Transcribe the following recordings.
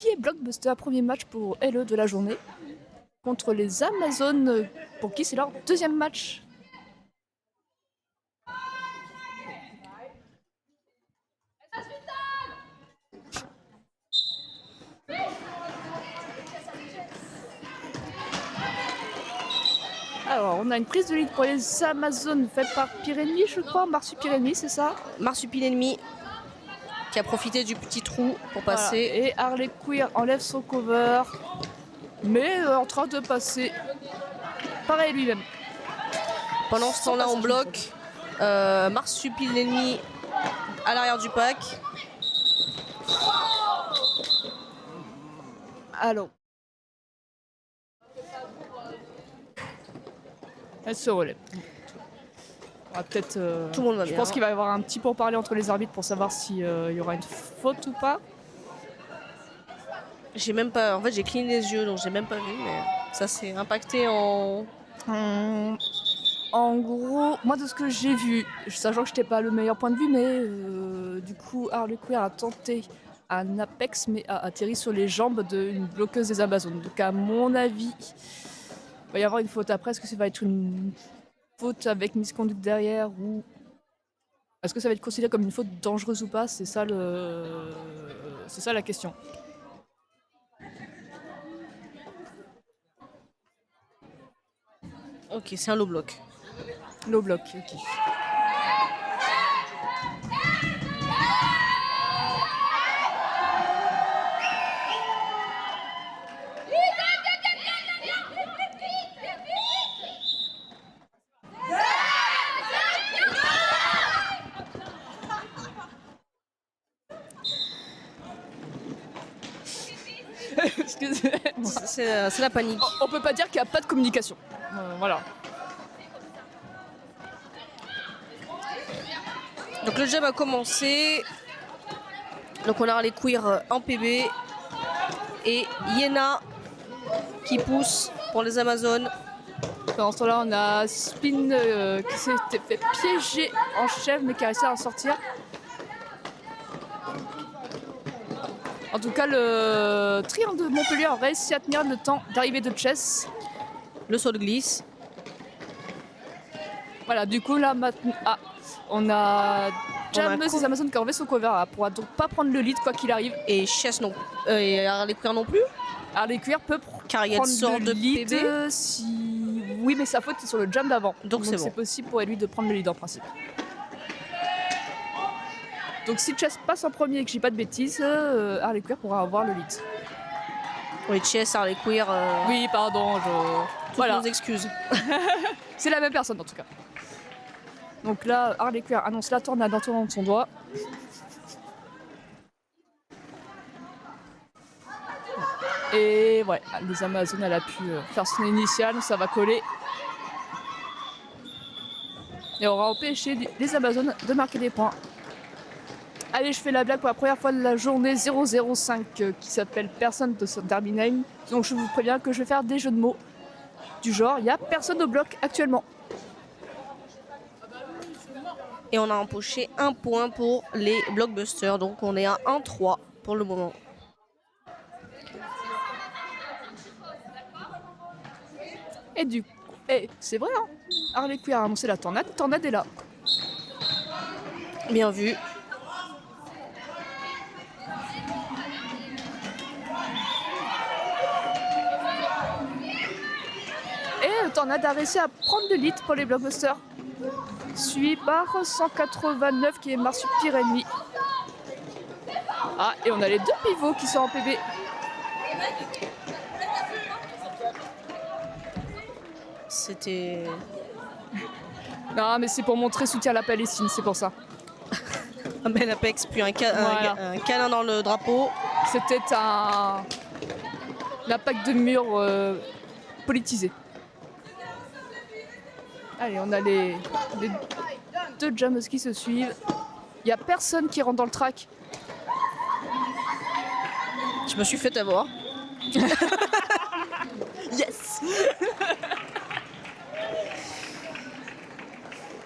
qui est Blockbuster, premier match pour LE de la journée, contre les Amazones, pour qui c'est leur deuxième match. Alors, on a une prise de lead pour les Amazones faite par Pirelli, je crois, Marsupilami, c'est ça? Marsupilami qui a profité du petit trou pour passer. Voilà. Et Harley Quinn enlève son cover, mais en train de passer pareil lui-même. Pendant ce temps-là, on bloque Marsupilami à l'arrière du pack. Alors. Elle se relève. On va peut-être. Tout le monde va je bien. pense qu'il va y avoir un petit pourparler entre les arbitres pour savoir s'il y aura une faute ou pas. J'ai même pas. En fait, j'ai cligné les yeux, donc j'ai même pas vu, mais ça s'est impacté en. En gros, moi de ce que j'ai vu, sachant que je n'étais pas le meilleur point de vue, mais du coup, Harley Quinn a tenté un apex, mais a atterri sur les jambes d'une bloqueuse des Amazones. Donc, à mon avis, il va y avoir une faute. Après, est-ce que ça va être une faute avec misconduite derrière ou est-ce que ça va être considéré comme une faute dangereuse ou pas? C'est ça la question. Ok, c'est un low block. Low block, ok. Excusez-moi. C'est la panique. On peut pas dire qu'il n'y a pas de communication. Voilà. Donc le jab a commencé. Donc on a Harley Quinn en PB. Et Yena qui pousse pour les Amazones. Pendant ce temps-là, on a Spin qui s'était fait piéger en chef mais qui a réussi à en sortir. En tout cas, le triangle de Montpellier a réussi à tenir le temps d'arrivée de Chess. Le saut de glisse. Voilà, du coup, là, maintenant, on a Jameus des Amazones qui a enlevé son cover. Elle pourra donc pas prendre le lead quoi qu'il arrive. Et Chess non. Et Harley Quinn non plus. Harley Quinn peut Car il y a prendre une sorte le de lead PB. si... Oui, mais sa faute c'est sur le jam d'avant. Donc c'est bon. C'est possible pour lui de prendre le lead en principe. Donc si Chess passe en premier et que j'ai pas de bêtises, Harley Quinn pourra avoir le lead. Oui, Chess, Harley Quinn. Oui, pardon, Toutes nos excuses. C'est la même personne en tout cas. Donc là, Harley Quinn annonce la tornade en tournant de son doigt. Et ouais, les Amazones, elle a pu faire son initial, ça va coller. Et on va empêcher les Amazones de marquer des points. Allez, je fais la blague pour la première fois de la journée 005 qui s'appelle Personne de Derby Name. Donc je vous préviens que je vais faire des jeux de mots du genre, il n'y a personne au bloc actuellement. Et on a empoché un point pour les Blockbusters. Donc on est à 1-3 pour le moment. Et du coup, c'est vrai, hein, Harley Quinn a annoncé la tornade est là. Bien vu. Et tornade a réussi à prendre le lead pour les Blockbusters. Suivi par 189 qui est Marsupilami. Ah, et on a les deux pivots qui sont en PB. C'était... Non, mais c'est pour montrer soutien à la Palestine, c'est pour ça. Un bel apex, puis un câlin dans le drapeau. C'était un impact de mur politisé. Allez, on a les deux Jammers qui se suivent. Il n'y a personne qui rentre dans le track. Je me suis fait avoir. Yes.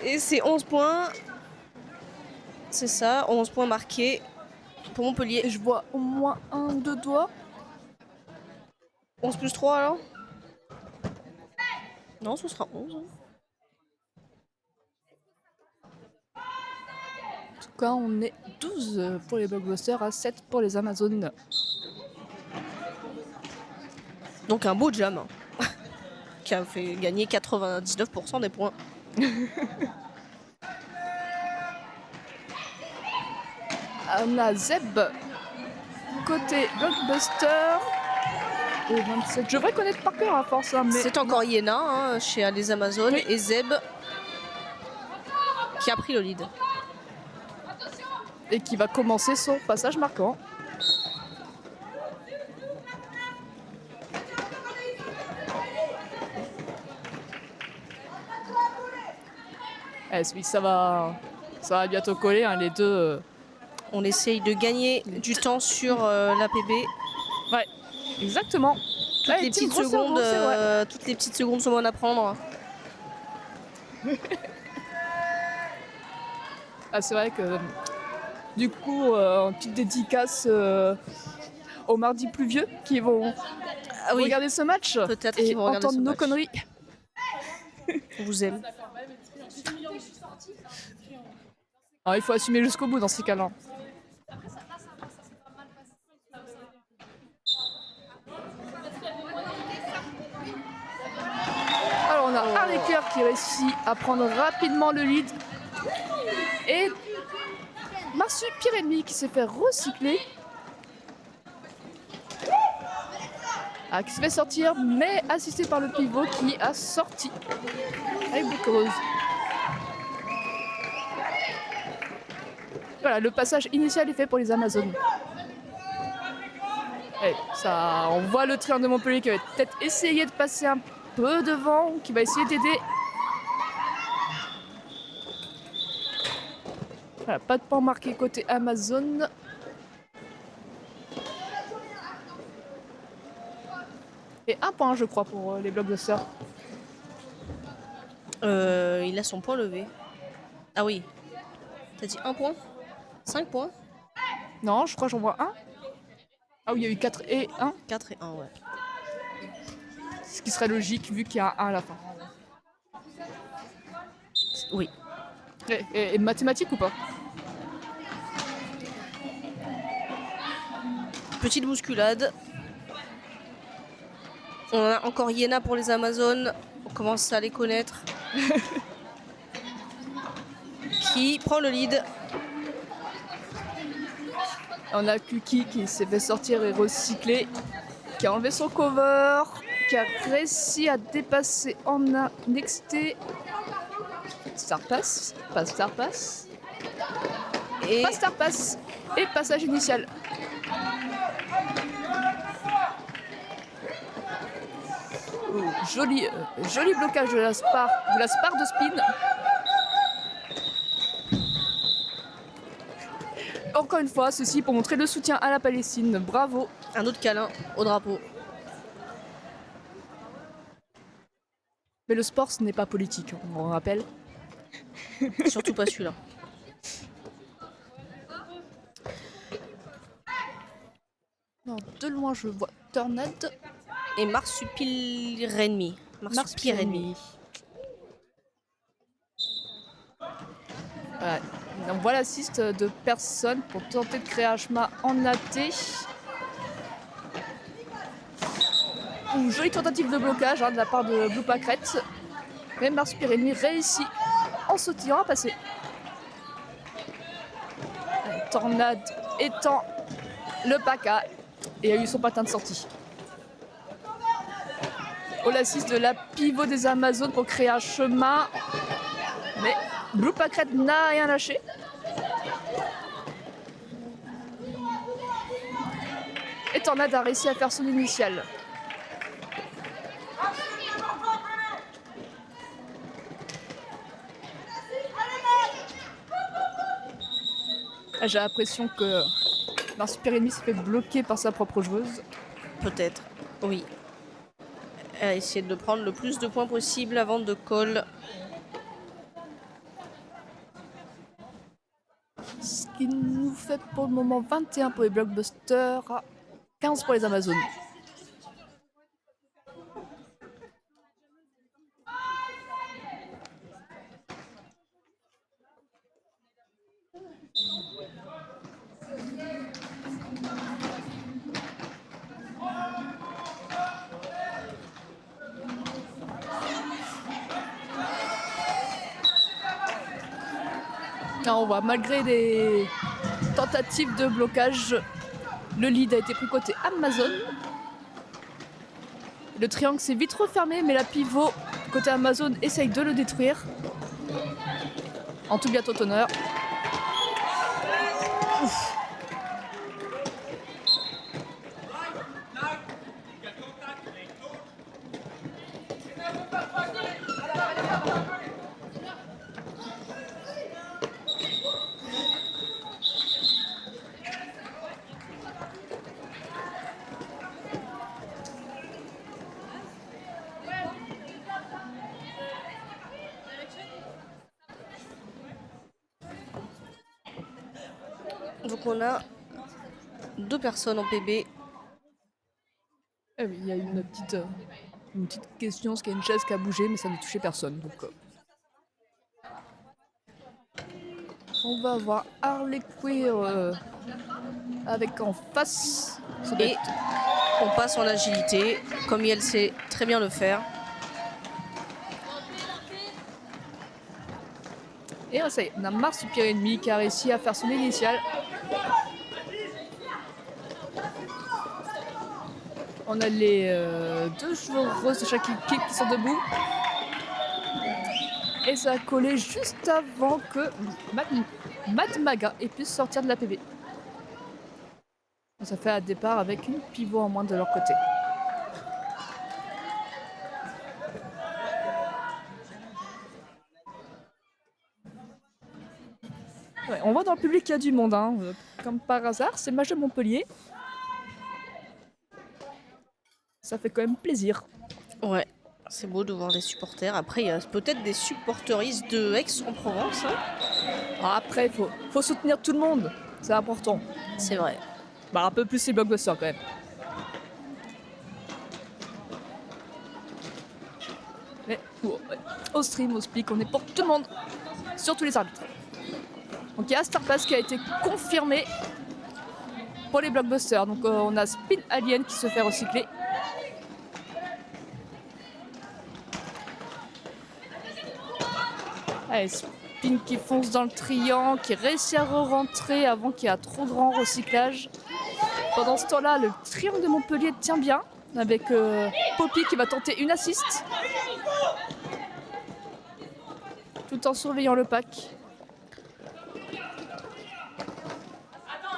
Et c'est 11 points. C'est ça, 11 points marqués pour Montpellier. Et je vois au moins un, deux doigts. 11 plus 3 alors? Non, ce sera 11. En tout cas, on est 12 pour les Blockbusters à 7 pour les Amazones. Donc un beau jam qui a fait gagner 99% des points. On a Zeb côté Blockbuster. Et 27. Je devrais connaître par cœur à force, hein, mais C'est encore Iéna chez les Amazones Oui. et Zeb qui a pris le lead. et qui va commencer son passage marquant. Oui, ça va bientôt coller, hein, les deux. On essaye de gagner du temps sur l'APB. Ouais, exactement. Toutes les petites secondes, toutes les petites secondes sont bonnes à prendre. Ah, c'est vrai que du coup, en petite dédicace aux mardis pluvieux qui vont regarder ce match Peut-être et qu'ils vont regarder entendre ce nos match. conneries. On vous aime. Alors, il faut assumer jusqu'au bout dans ces cas-là. Alors on a Harley Quinn qui réussit à prendre rapidement le lead. Et Marsupilami qui s'est fait recycler. Qui se fait sortir, mais assisté par le pivot qui a sorti avec Boucle Rose. Voilà, le passage initial est fait pour les Amazones. Et ça, on voit le triangle de Montpellier qui va peut-être essayer de passer un peu devant, qui va essayer d'aider. Voilà, pas de point marqué côté Amazon. Et un point, je crois, pour les Blockbusters. Il a son point levé. Ah oui. T'as dit 1 point? 5 points? Non, je crois que j'en vois un. Ah oui, il y a eu 4 et 1. 4 et 1, ouais. Ce qui serait logique vu qu'il y a un 1 à la fin. Oui. Et mathématiques ou pas? Petite bousculade. On a encore Iéna pour les Amazones. On commence à les connaître. Qui prend le lead. On a Kuki qui s'est fait sortir et recycler, qui a enlevé son cover, qui a réussi à dépasser en un NXT. Star Pass, pas Star Pass. Et Pas Star Pass et passage initial. Joli blocage de la spar de spin. Encore une fois, ceci pour montrer le soutien à la Palestine. Bravo. un autre câlin au drapeau. Mais le sport, ce n'est pas politique, on rappelle. Surtout pas celui-là. Non, de loin, je vois Tornade. Et Marsupilami. Marsupilami. Voilà. On voit l'assist de personne pour tenter de créer un chemin en AT. Une jolie tentative de blocage de la part de Blue Pacret. Mais Marsupilami réussit en sautillant à passer. Tornade étend le PACA et a eu son patin de sortie. Oh, l'assist de la pivot des Amazones pour créer un chemin. Mais Blue Pacret n'a rien lâché. Et Tornade a réussi à faire son initial. J'ai l'impression que Marsupilami s'est fait bloquer par sa propre joueuse. Peut-être, oui. Elle a essayé de prendre le plus de points possible avant de call. Ce qui nous fait pour le moment 21 pour les Blockbusters, 15 pour les Amazones. Là, on voit, malgré des tentatives de blocage, le lead a été pris côté Amazon. Le triangle s'est vite refermé, mais la pivot côté Amazon essaye de le détruire. En tout bien tout honneur. Ouf. Donc on a 2 personnes en PB. Eh oui, il y a une petite question, parce qu'il y a une chaise qui a bougé, mais ça ne touchait personne. Donc, on va avoir Harley Quinn avec en face. Et on passe en agilité, comme elle sait très bien le faire. Et ça y est, on a Marsupilami qui a réussi à faire son initial. On a les 2 joueuses de chaque équipe qui sont debout. Et ça a collé juste avant que Mad Maga puisse sortir de la PB. Ça fait un départ avec une pivot en moins de leur côté. Ouais, on voit dans le public qu'il y a du monde, hein. Comme par hasard, c'est le match de Montpellier. Ça fait quand même plaisir. Ouais, c'est beau de voir des supporters. Après, il y a peut-être des supporteristes de Aix-en-Provence. Hein. Après, faut soutenir tout le monde, c'est important. C'est vrai. Bah, un peu plus les blockbusters quand même. Mais au stream, au speak, on est pour tout le monde, surtout les arbitres. Donc il y a Star Pass qui a été confirmé pour les blockbusters. Donc on a Spin Alien qui se fait recycler. Allez, Spin qui fonce dans le triangle, qui réussit à re-rentrer avant qu'il y ait trop grand recyclage. Pendant ce temps-là, le triangle de Montpellier tient bien, avec Poppy qui va tenter une assist. Tout en surveillant le pack.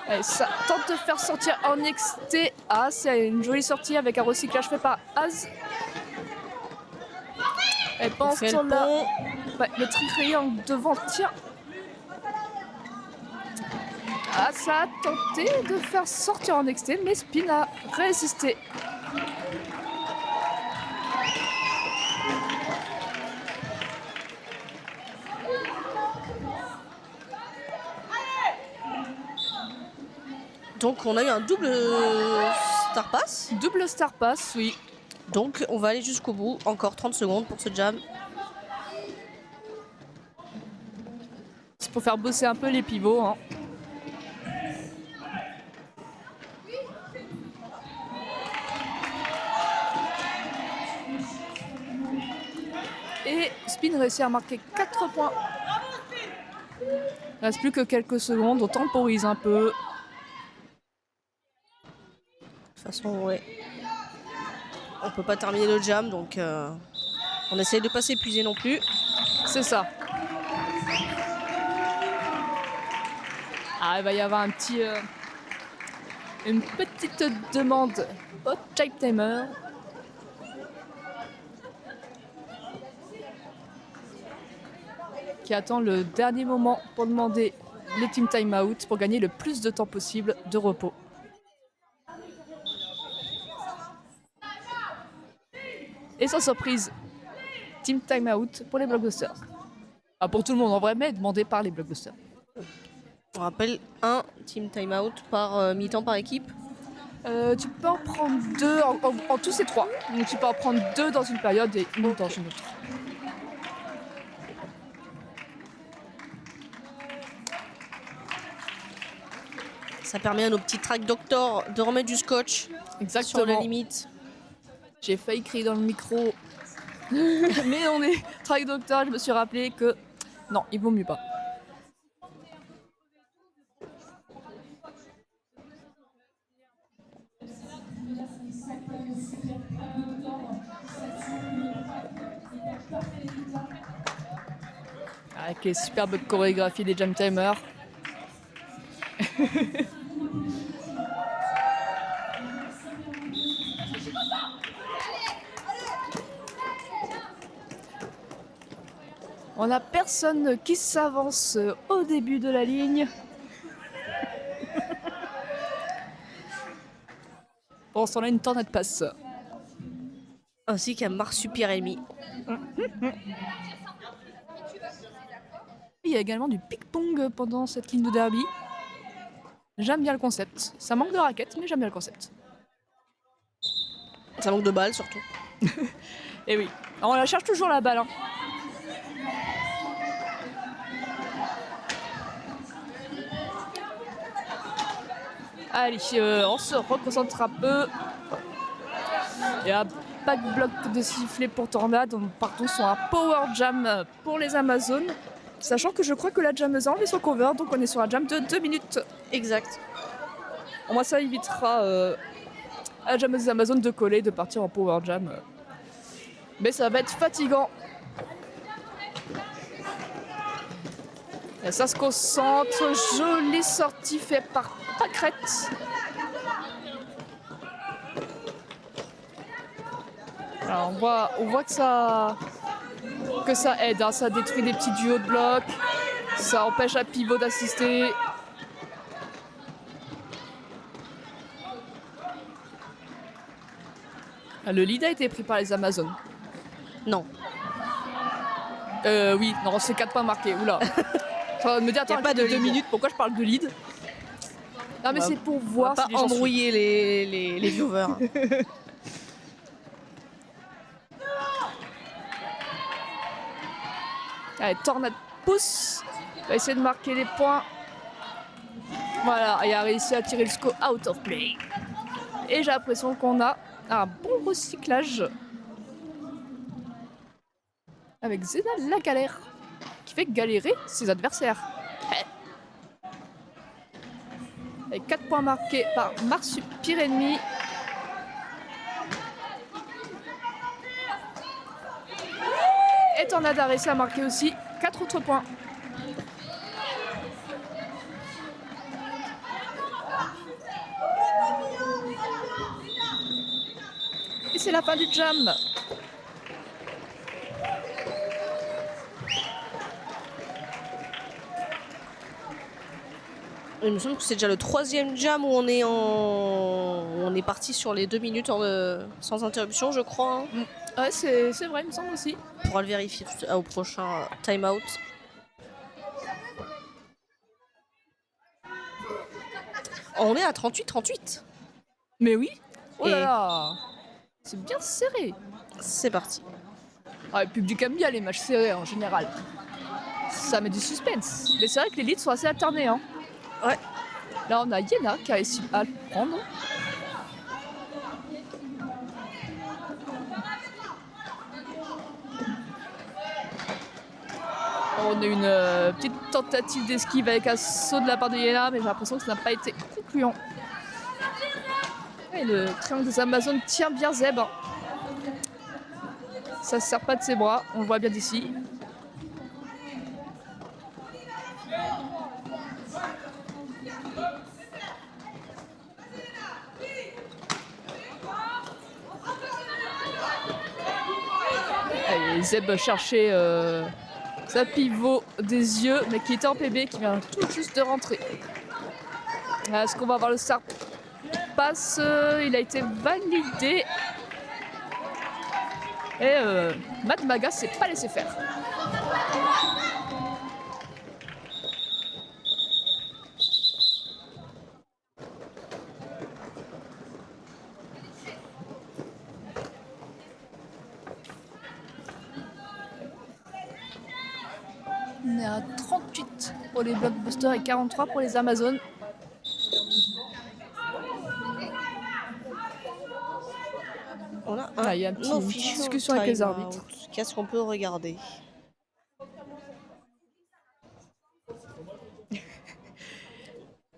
Allez, ça tente de faire sortir en XT. Ah, c'est une jolie sortie avec un recyclage fait par Az. Et pendant ce temps-là, le triangle devant tient. Ah, ça a tenté de faire sortir en XT, mais Spin a résisté. Donc on a eu un double Star Pass. Double Star Pass, oui. Donc on va aller jusqu'au bout. Encore 30 secondes pour ce jam. C'est pour faire bosser un peu les pivots. Hein. Et Spin réussit à marquer 4 points. Il ne reste plus que quelques secondes, on temporise un peu. De toute façon, ouais. On peut pas terminer le jam, donc on essaye de pas s'épuiser non plus. C'est ça. Ah, il va y avoir une petite demande au Time Timer. Qui attend le dernier moment pour demander les team timeout pour gagner le plus de temps possible de repos. Et sans surprise, team timeout pour les blockbusters. Ah, pour tout le monde en vrai, mais demandé par les blockbusters. On rappelle un team timeout par mi-temps par équipe. Tu peux en prendre 2, en tout c'est 3. Donc tu peux en prendre 2 dans une période et une dans une autre. Ça permet à nos petits track doctors de remettre du scotch. Exactement. Sur la limite. J'ai failli crier dans le micro. Mais on est track doctor, je me suis rappelé que non, il vaut mieux pas. Avec les superbes chorégraphies des jam timers. On n'a personne qui s'avance au début de la ligne. Bon, on a une tornade passe. Ainsi qu'un marsupilami. Il y a également du ping-pong pendant cette ligne de derby. J'aime bien le concept. Ça manque de raquettes, mais j'aime bien le concept. Ça manque de balles surtout. Et oui, on la cherche toujours la balle. Hein. Allez, on se reconcentre un peu. Il n'y a pas de bloc de sifflet pour Tornade. On partons sur un power jam pour les Amazones. Sachant que je crois que la jammeuse a enlevé son cover, donc on est sur un jam de 2 minutes. Exact. Au moins ça évitera à la jammeuse des Amazones de coller, de partir en power jam. Mais ça va être fatigant. Et ça se concentre. Jolie sortie faite par Pâquerette. Alors on voit que ça aide, hein. Ça détruit des petits duos de blocs, ça empêche un pivot d'assister. Le lead a été pris par les Amazones. Non. Oui, non, c'est 4 points marqués. Oula. Ça va me dire, attends, pas de 2 lead. minutes, pourquoi je parle de lead? Non, mais c'est pour voir. On va si pas embrouiller les viewers. Allez, Tornade pousse. Va essayer de marquer les points. Voilà, il a réussi à tirer le score out of play. Et j'ai l'impression qu'on a un bon recyclage. Avec Zena la galère. Qui fait galérer ses adversaires. Avec 4 points marqués par Marsupilami. Et Tornade a réussi à marquer aussi 4 autres points. Et c'est la fin du jam. Il me semble que c'est déjà le 3e jam où on est parti sur les 2 minutes sans interruption, je crois. Hein. Ouais, c'est vrai, il me semble aussi. On pourra le vérifier au prochain time-out. On est à 38-38. Mais oui. Oh là Et- là. C'est bien serré. C'est parti. Ah, le public aime bien les matchs serrés en général. Ça met du suspense. Mais c'est vrai que les leads sont assez alternés. Hein. Ouais. Là, on a Yena qui a réussi à le prendre. On a une petite tentative d'esquive avec un saut de la part de Yena, mais j'ai l'impression que ça n'a pas été concluant. Et le triangle des Amazones tient bien Zeb. Ça ne se sert pas de ses bras, on le voit bien d'ici. Allez, Zeb cherchait sa pivot des yeux, mais qui était en PB, qui vient tout juste de rentrer. Est-ce qu'on va avoir le start passe? Il a été validé. Et Matt Maga s'est pas laissé faire. On est à 38 pour les Blockbusters et 43 pour les Amazones. On a Ah, il y a une petite discussion avec les arbitres. Qu'est-ce qu'on peut regarder?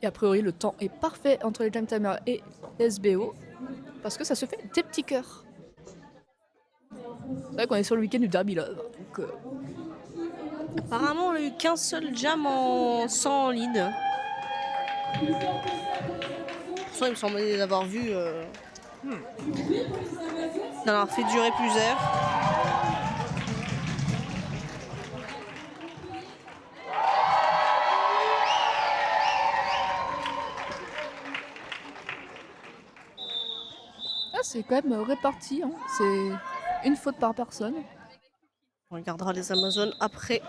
Et a priori, le temps est parfait entre les Jam Timers et SBO. parce que ça se fait des petits cœurs. C'est vrai qu'on est sur le week-end du Derby Love. Donc, Apparemment, on a eu qu'un seul jam sans lead. Pourtant, il me semblait l'avoir vu. D'en avoir fait durer plusieurs. ah, c'est quand même réparti. Hein. C'est une faute par personne. On regardera les Amazones après.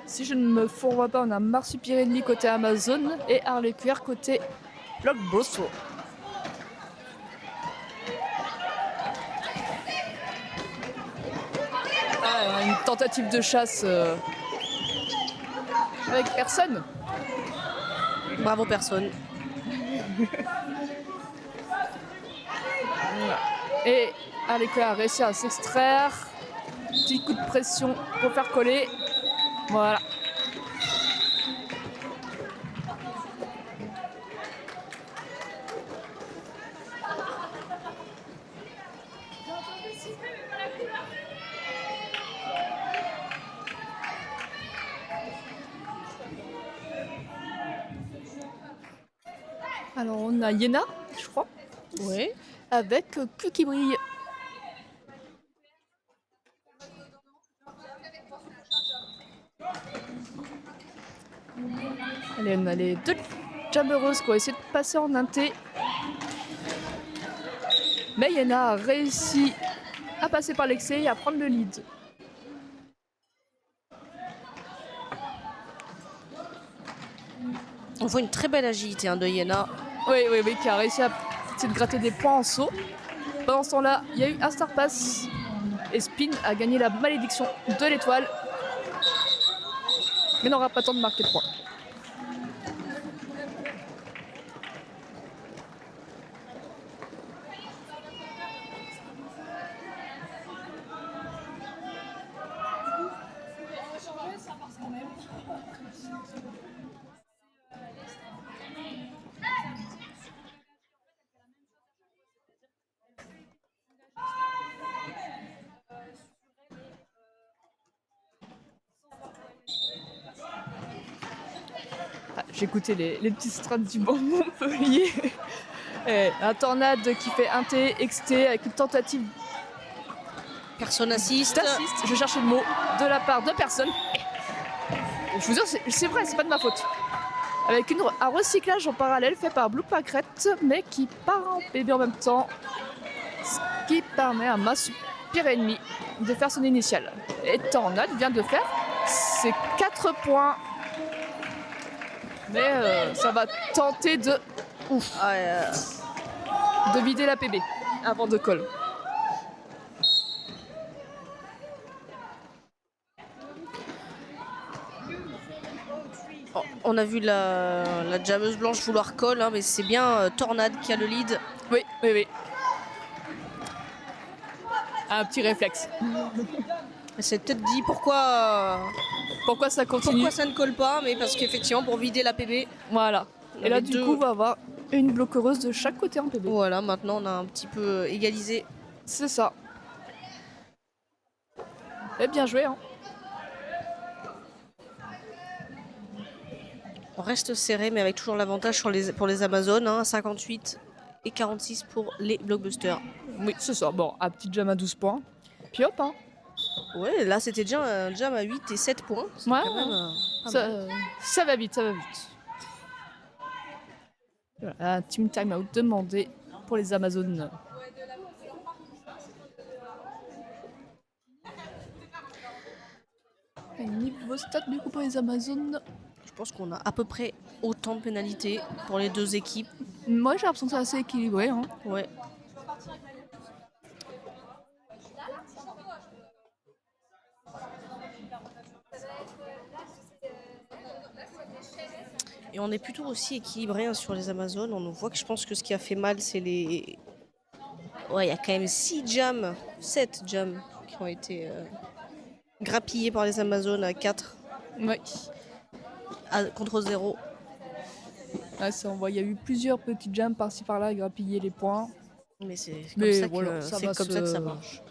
Si je ne me fourvoie pas, on a Marsupilami côté Amazon et Harley Quinn côté Blockbuster. Ah, une tentative de chasse avec personne. Bravo, personne. Et Harley Quinn a réussi à s'extraire. Petit coup de pression pour faire coller. Voilà. Alors on a Yena, je crois, Oui. avec Q qui brille. Allez, on a les deux jammereuses qui ont essayé de passer en inté. Mais Yena a réussi à passer par l'excès et à prendre le lead. On voit une très belle agilité de Yena. Oui, qui a réussi à essayer de gratter des points en saut. Pendant ce temps-là, il y a eu un Star Pass et Spin a gagné la malédiction de l'étoile. Mais n'aura pas le temps de marquer de points. J'ai écouté les petits strats du bon Montpellier. Et un tornade qui fait un T, XT avec une tentative Personne assiste. d'assist, je cherchais le mot, de la part de personne. Et je vous jure, c'est vrai, c'est pas de ma faute. Avec un recyclage en parallèle fait par Blue Packet, mais qui part en PB en même temps. Ce qui permet à Marsupilami de faire son initial. Et Tornade vient de faire ses 4 points. Mais ça va tenter de vider la PB avant de call. On a vu la jammeuse blanche vouloir call, mais c'est bien Tornade qui a le lead. Oui. Un petit réflexe. Elle s'est peut-être dit pourquoi ça continue. Pourquoi ça ne colle pas, mais parce qu'effectivement pour vider la PB. Voilà. Et là du coup on va avoir une bloqueuse de chaque côté en PB. Voilà, maintenant on a un petit peu égalisé. C'est ça. Et bien joué, hein. On reste serré, mais avec toujours l'avantage pour les Amazones, 58 et 46 pour les Blockbusters. Oui, c'est ça. Bon, un petit jam à 12 points. Puis hop, hein. Ouais, là c'était déjà un jam à 8 et 7 points. C'est Ouais, quand même, ça va vite. Voilà, un team timeout demandé pour les Amazones. Et niveau stat du coup pour les Amazones. Je pense qu'on a à peu près autant de pénalités pour les deux équipes. Moi j'ai l'impression que c'est assez équilibré. Hein. Ouais. Et on est plutôt aussi équilibré sur les Amazones. On voit que je pense que ce qui a fait mal, c'est les... Ouais, il y a quand même 7 jams qui ont été grappillés par les Amazones à 4 Oui. contre 0. Ouais, ça, on voit, il y a eu plusieurs petites jams par-ci par-là à grappiller les points. Mais c'est Mais comme, voilà, ça, ça c'est va comme ça que ça marche.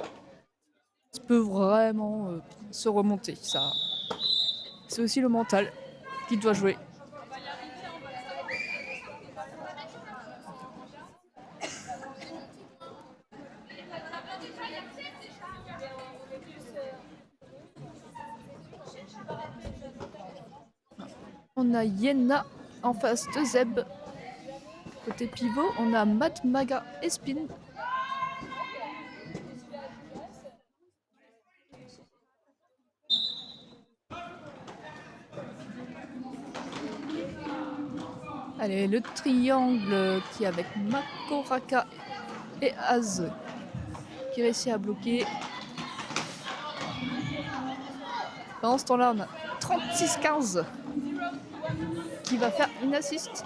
Ça peut vraiment se remonter. Ça, c'est aussi le mental qui doit jouer. On a Yenna en face de Zeb. Côté pivot, on a Matt, Maga et Spin. Allez, le triangle qui est avec Makoraka et Az qui réussit à bloquer. Pendant ce temps-là, on a 36-15 qui va faire une assist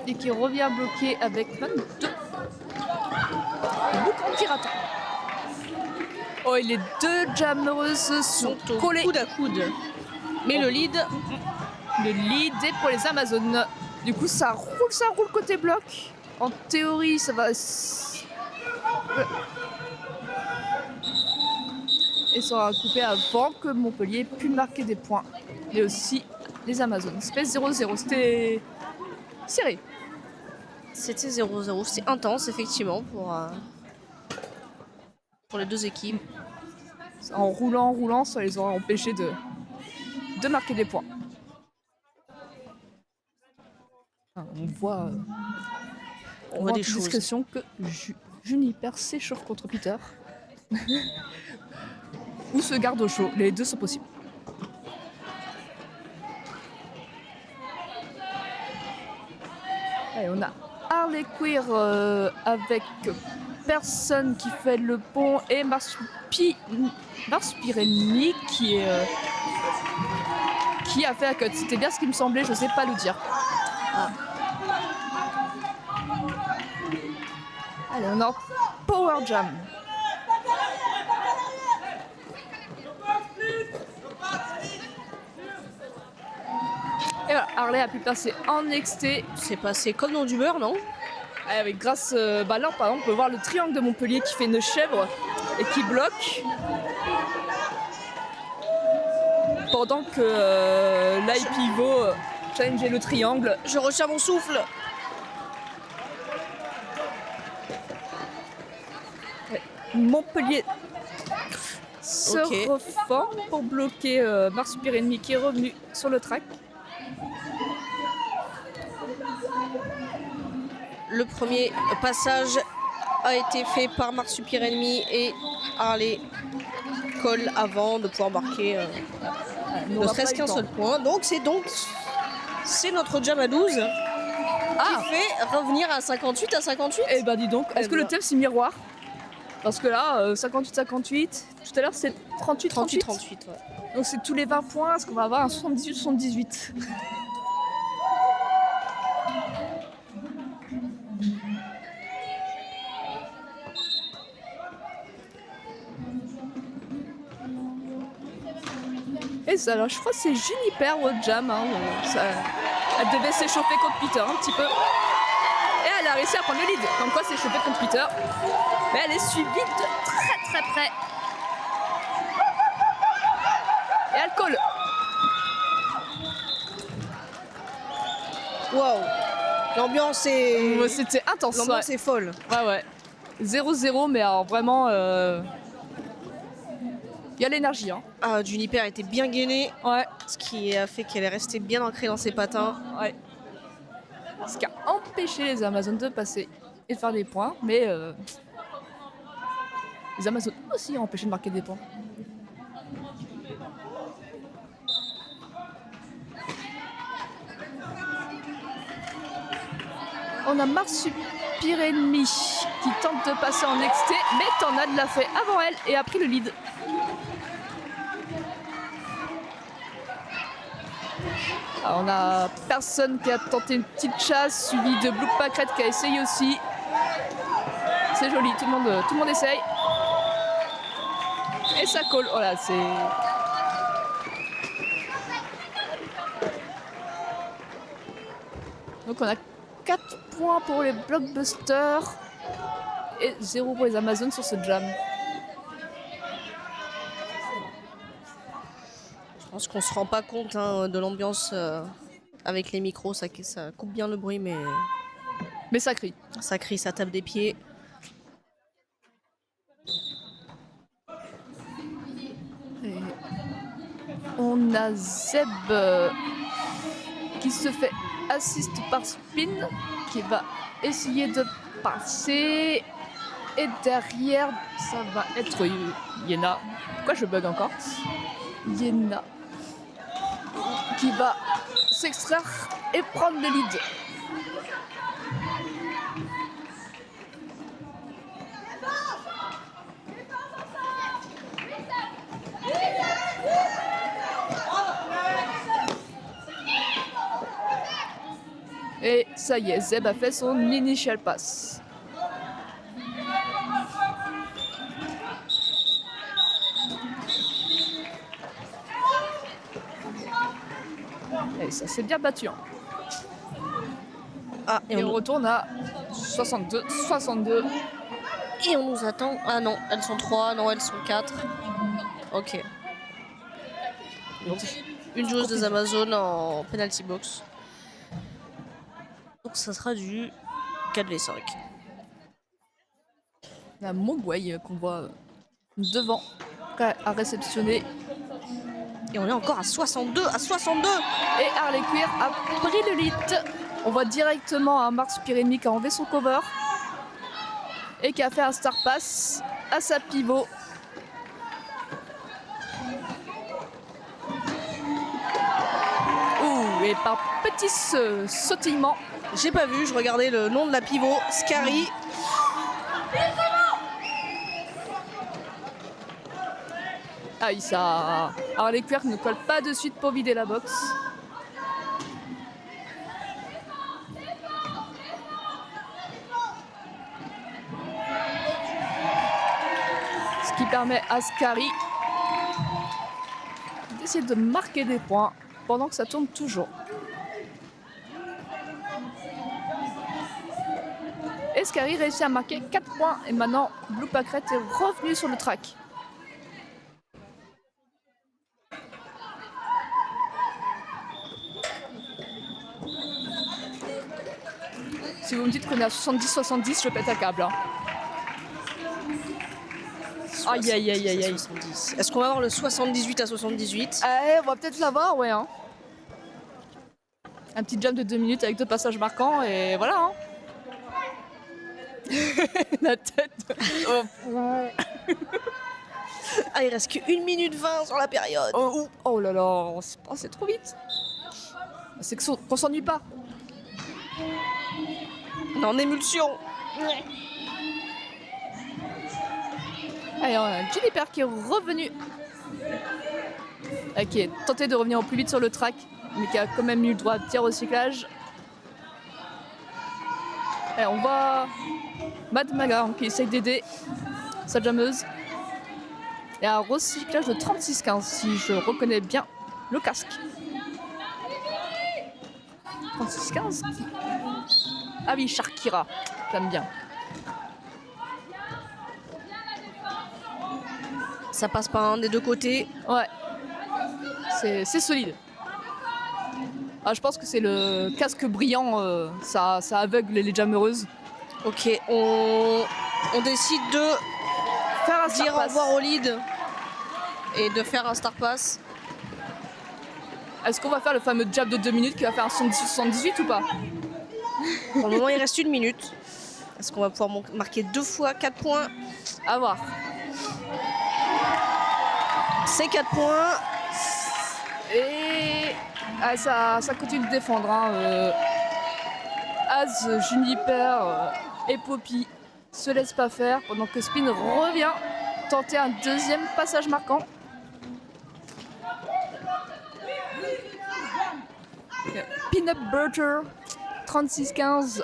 et qui revient bloquer avec 22. Boucan pirate. Oh, et les deux jammeuses sont Au collées. coude à coude. Mais le lead, Le lead est pour les Amazones. Du coup, ça roule côté bloc. En théorie, ça va. Et ça aura coupé avant que Montpellier puisse marquer des points. Mais aussi les Amazones. Space 0-0, c'était serré. c'était 0-0. C'était intense, effectivement, pour les deux équipes. En roulant, ça les aura empêchés de marquer des points. On voit, On voit des en choses. discrétion que Juniper s'échauffe contre Peter. Ou se garde au chaud. Les deux sont possibles. Allez, on a Harley Queer avec personne qui fait le pont et Marsupiremi qui a fait la cut. C'était bien ce qui me semblait, je sais pas le dire. Ah. Allez, on a Power Jam. Et voilà, Harley a pu passer en NXT. C'est passé comme dans du beurre, non? Avec grâce, là par exemple, on peut voir le triangle de Montpellier qui fait une chèvre et qui bloque. Pendant que l'I-Pivot challengeait le triangle. Je retiens mon souffle. Montpellier se reforme pour bloquer Marsupiremi qui est revenu sur le track. Le premier passage a été fait par Marsupiremi et Harley colle avant de pouvoir marquer ne serait-ce qu'un seul point. Donc c'est notre jam à 12 qui fait revenir à 58 à 58. Eh ben dis donc, est-ce que le thème c'est miroir? Parce que là, 58-58, tout à l'heure c'est 38-38. Ouais. Donc c'est tous les 20 points, est-ce qu'on va avoir un 78-78? Et ça, alors je crois que c'est Juniper au jam. Elle devait s'échauffer contre Peter un petit peu. Et elle a réussi à prendre le lead. Comme quoi s'échauffer contre Peter. Mais elle est suivie de très très près. Et elle colle. Waouh. L'ambiance est... C'était intense. L'ambiance est folle. Ouais. 0-0, mais alors vraiment... Il y a l'énergie. Juniper était bien gainée. Ouais. Ce qui a fait qu'elle est restée bien ancrée dans ses patins. Ouais. Ce qui a empêché les Amazones de passer et de faire des points. Mais les Amazones aussi ont empêché de marquer des points. On a Marsupiremi qui tente de passer en NXT, mais Tornade l'a fait avant elle et a pris le lead. Alors on a personne qui a tenté une petite chasse, suivi de Blue Packet qui a essayé aussi. C'est joli, tout le monde essaye. Et ça colle, voilà, c'est... Donc on a 4 points pour les blockbusters et 0 pour les Amazones sur ce jam. Je pense qu'on se rend pas compte hein, de l'ambiance avec les micros, ça coupe bien le bruit, mais Ça crie. ça crie, ça tape des pieds. Et on a Zeb qui se fait assist par Spin, qui va essayer de passer. Et derrière, ça va être Yena. Pourquoi je bug encore? Yena qui va s'extraire et prendre le lead. Et ça y est, Zeb a fait son initial pass. Et ça s'est bien battu. Hein. Ah, et on retourne à 62. Et on nous attend. Ah non, elles sont 3, non, elles sont 4. Ok. Donc, une joueuse des Amazones en penalty box. Donc ça sera du 4v5. On a Mogwai qu'on voit devant, à réceptionner. Et on est encore à 62, à 62. Et Harley Quinn a pris le lead. On voit directement un Mars Pyrénées qui a enlevé son cover. Et qui a fait un star pass à sa pivot. Ouh, et par petit sautillement. J'ai pas vu, je regardais le nom de la pivot, Scary. Aïe, ça. Harley Quinn ne colle pas de suite pour vider la box. Ce qui permet à Scary d'essayer de marquer des points pendant que ça tourne toujours. Et Scary réussit à marquer 4 points et maintenant Blue Pack Red est revenu sur le track. Si vous me dites qu'on est à 70-70, je pète un câble. Hein. Aïe aïe aïe aïe aïe. Est-ce qu'on va avoir le 78 à 78? On va peut-être l'avoir, ouais. Hein. Un petit jump de 2 minutes avec 2 passages marquants et voilà. Hein. La tête. Ah, il reste que 1 minute 20 sur la période. Oh là là, c'est passé trop vite. C'est qu'on s'ennuie pas. On est en émulsion. Allez, on a Juniper qui est revenu. Qui est tenté de revenir au plus vite sur le track, mais qui a quand même eu le droit de tir au recyclage. Et on voit Mad Maga qui essaye d'aider sa jammeuse. Et un recyclage de 36-15, si je reconnais bien le casque. 36-15 Ah oui, Sharkira, j'aime bien. Ça passe par un des deux côtés. Ouais, c'est solide. Ah, je pense que c'est le casque brillant, ça aveugle les jammereuses. Ok, on décide de Faire un dire star au pass. revoir au lead et de faire un star pass. Est-ce qu'on va faire le fameux jab de 2 minutes qui va faire un 78 ou pas? Pour le moment, il reste 1 minute. Est-ce qu'on va pouvoir marquer 2 fois 4 points? À voir. C'est 4 points. Et ça continue de défendre. Hein. Az, Juniper et Poppy se laissent pas faire pendant que Spin revient tenter un deuxième passage marquant. Peanut Butter 36-15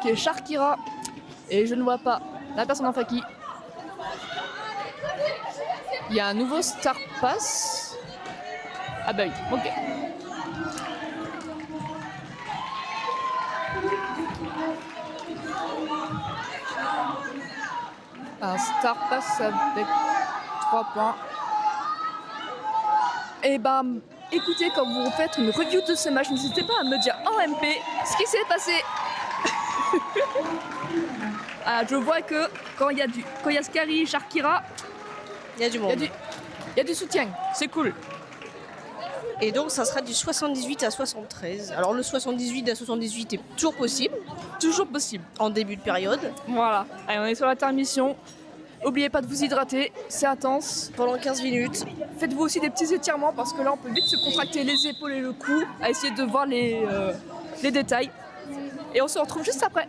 qui est Sharkira et je ne vois pas la personne en faki. Il y a un nouveau Star Pass. Ah bah oui, ok. Un Star passe avec 3 points. Et ben, écoutez, quand vous faites une review de ce match, n'hésitez pas à me dire en MP ce qui s'est passé. Ah, je vois que quand il y a Scary, Sharkira, Il y a du monde. il y a du soutien. C'est cool. Et donc, ça sera du 78 à 73. Alors, le 78 à 78 est toujours possible, Toujours possible. en début de période. Voilà. Allez, on est sur l'intermission. N'oubliez pas de vous hydrater, c'est intense. Pendant 15 minutes. Faites-vous aussi des petits étirements parce que là, on peut vite se contracter les épaules et le cou, à essayer de voir les détails. Et on se retrouve juste après.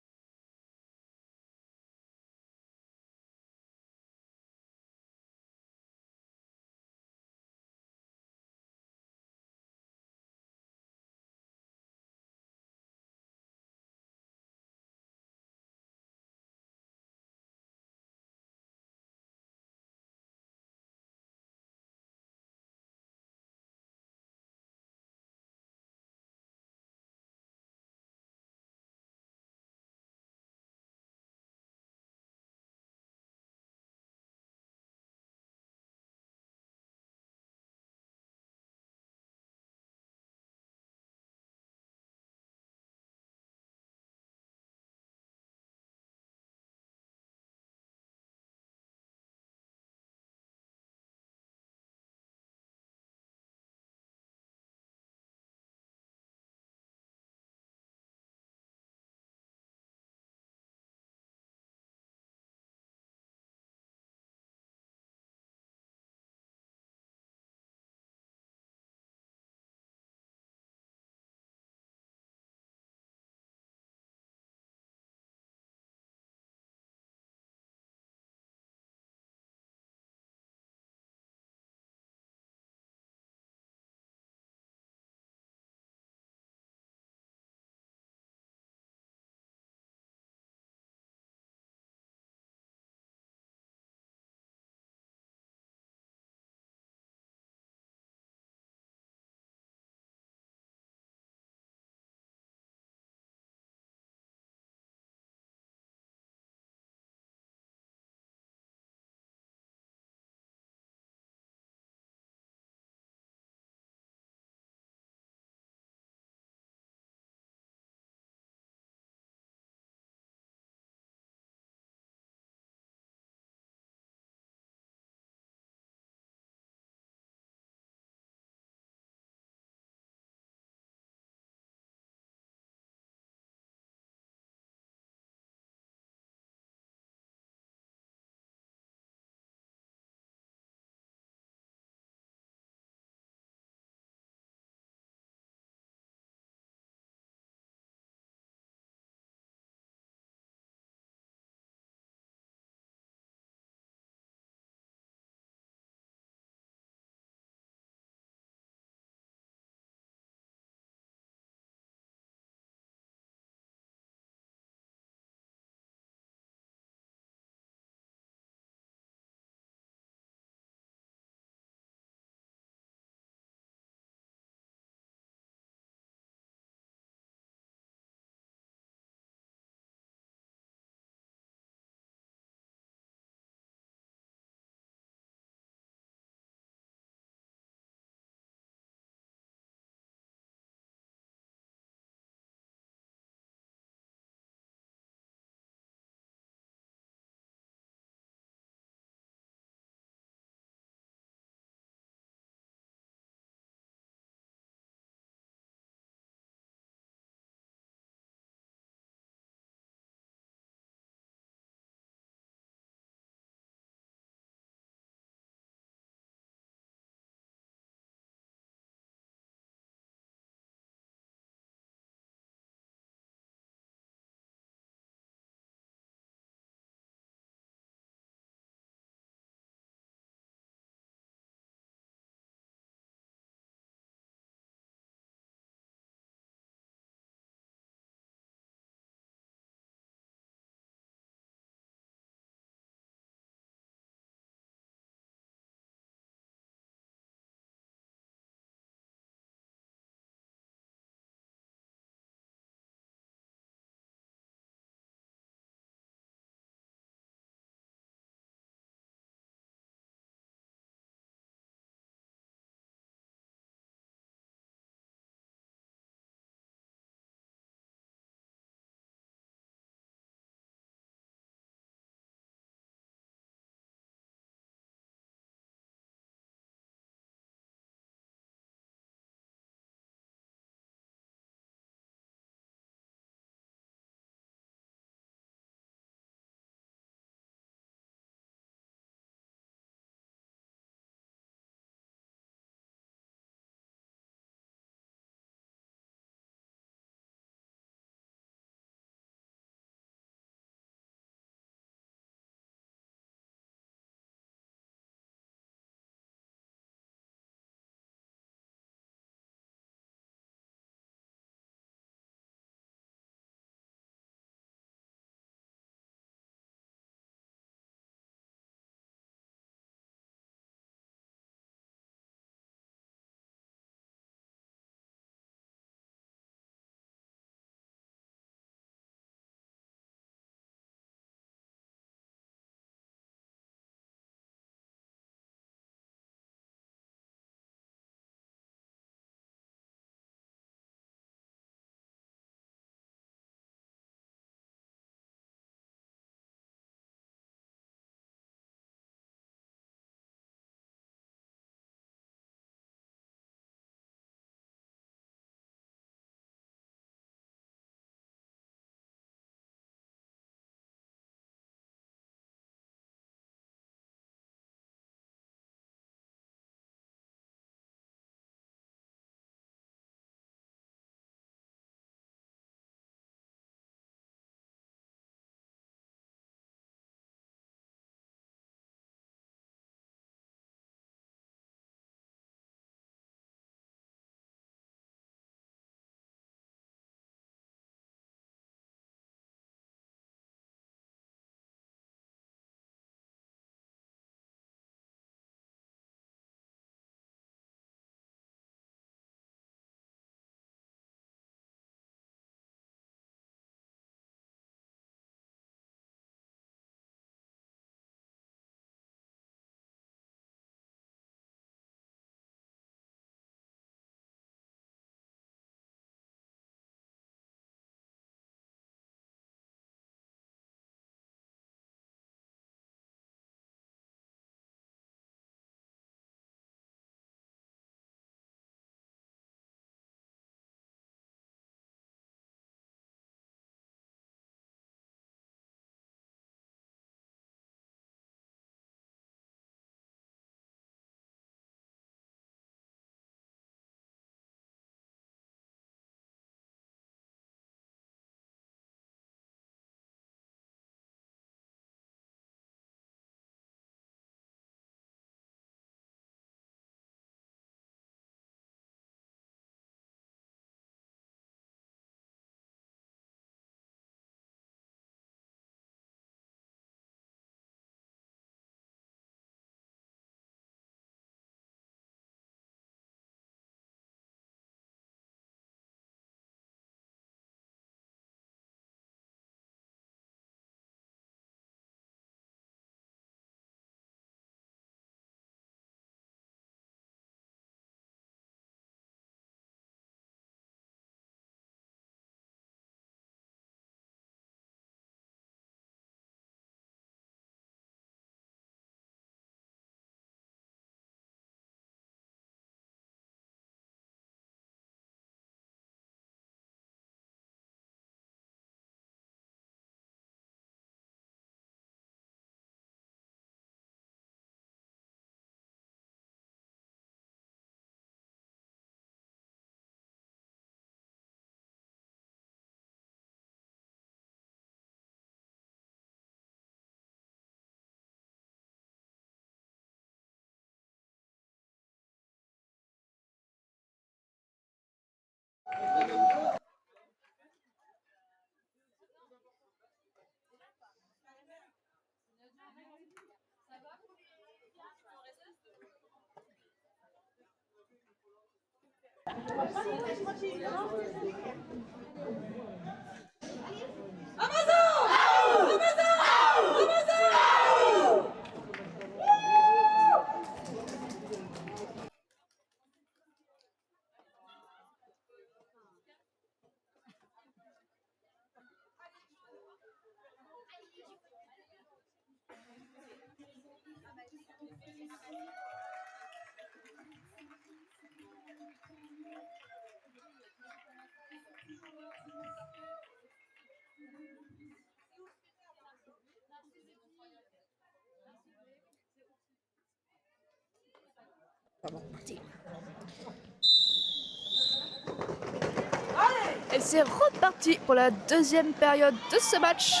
Et c'est reparti pour la deuxième période de ce match.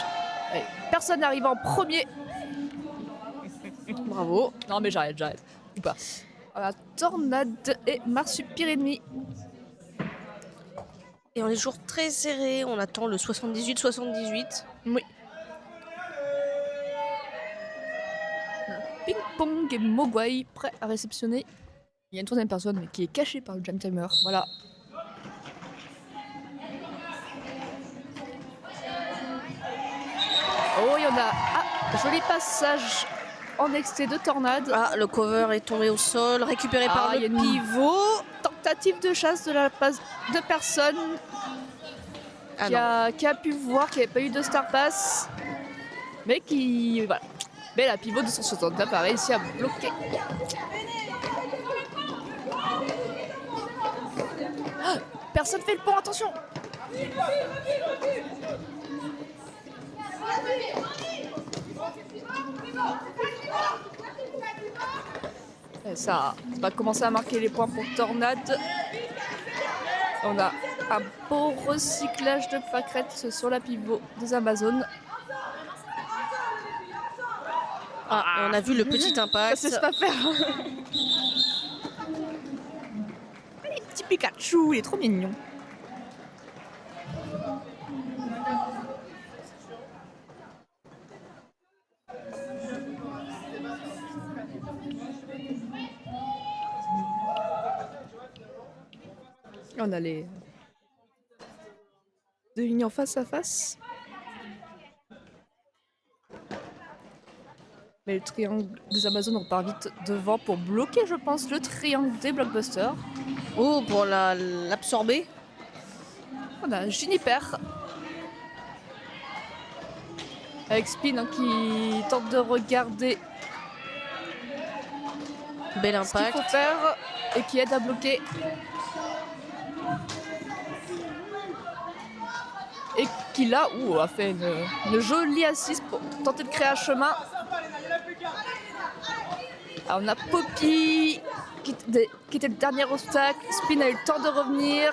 Et personne n'arrive en premier. Bravo. Non mais j'arrête. Ou pas. Voilà, Tornade et Marsupilami. Et on est toujours très serré. On attend le 78-78. Oui. Ping-pong et Mogwai prêts à réceptionner. Il y a une troisième personne mais qui est cachée par le jam timer. Voilà. Oh, il y en a. Ah, joli passage en extrait de Tornade. Ah, le cover est tombé au sol, récupéré par il y a le une pivot. tentative de chasse de la passe de personne qui a pu voir qu'il n'y avait pas eu de star pass, mais qui. Voilà. Mais la pivot de 169 a réussi à bloquer. Ah, personne fait le pont, attention! Et ça va commencer à marquer les points pour Tornade. On a un beau recyclage de pâquerettes sur la pivot des Amazones. Ah, et on a vu le petit impact. Ça sait pas faire. Les petits Pikachu, il est trop mignon. On a les deux lignes en face à face. Mais le triangle des Amazones repart vite devant pour bloquer, je pense, le triangle des blockbusters. Oh, pour l'absorber. On a Juniper avec Spin qui tente de regarder Bel ce qu'il impact. faut faire et qui aide à bloquer. Et qui là a fait une jolie assise pour tenter de créer un chemin. Alors on a Poppy qui était le dernier obstacle. Spin a eu le temps de revenir.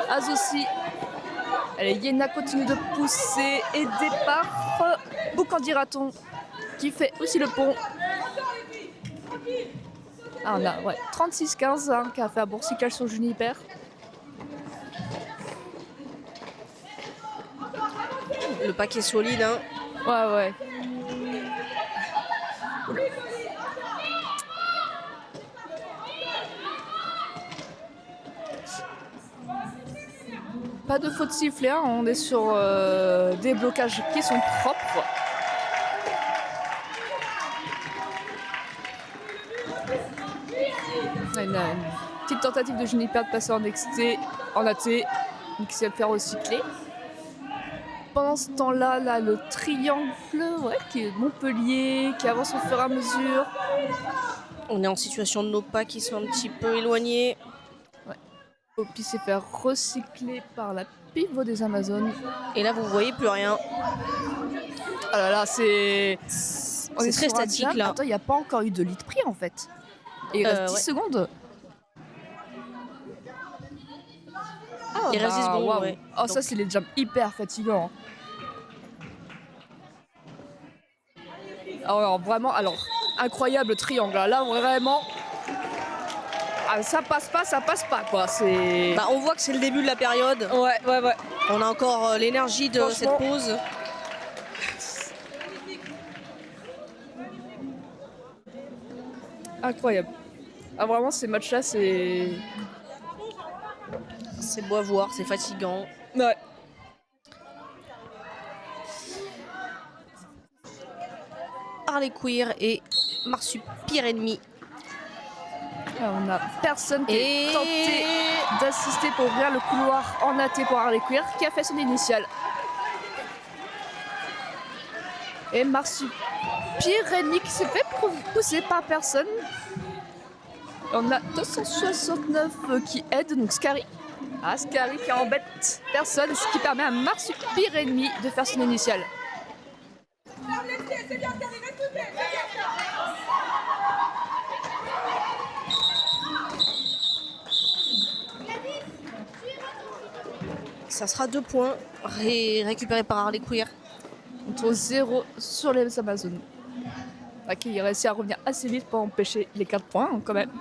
Az aussi. Allez, Yena continue de pousser, aidée par Boucandiraton qui fait aussi le pont. Ah, on a 36-15 qui a fait un bon recyclage sur Juniper. Le paquet solide, hein. Ouais. Pas de faute sifflée, hein. On est sur des blocages qui sont propres. Une petite tentative de Juniper de passer en XT, en AT, qui sait le faire recycler. Pendant ce temps-là, le triangle qui est Montpellier, qui avance au fur et à mesure. On est en situation de nos pas qui sont un petit peu éloignés. Poppy s'est fait recycler par la pivot des Amazones. Et là, vous voyez plus rien. Oh là là, c'est très statique là. Attends, il n'y a pas encore eu de lead prix en fait. Et il reste 10 secondes. Ah, il reste 10 secondes, wow. ouais. Oh, donc ça, c'est les jumps hyper fatigants. Alors, vraiment, incroyable triangle. Là, vraiment, ça passe pas, quoi. C'est... on voit que c'est le début de la période. Ouais. On a encore l'énergie de cette pause. Incroyable. Ah, vraiment, ces matchs-là, c'est... C'est beau à voir, c'est fatigant. Ouais. Harley Queer et Marsupilami ennemi. On a personne qui a tenté d'assister pour ouvrir le couloir en AT pour Harley Queer qui a fait son initiale. Et Marsupilami qui s'est fait pousser par personne. On a 269 qui aident, donc Scary. Ah, Scary qui embête personne, ce qui permet à Marsupilami de faire son initiale. Ça sera 2 points récupérés par Harley Queer. Contre 0 sur les Amazones. Ok, il réussit à revenir assez vite pour empêcher les 4 points quand même.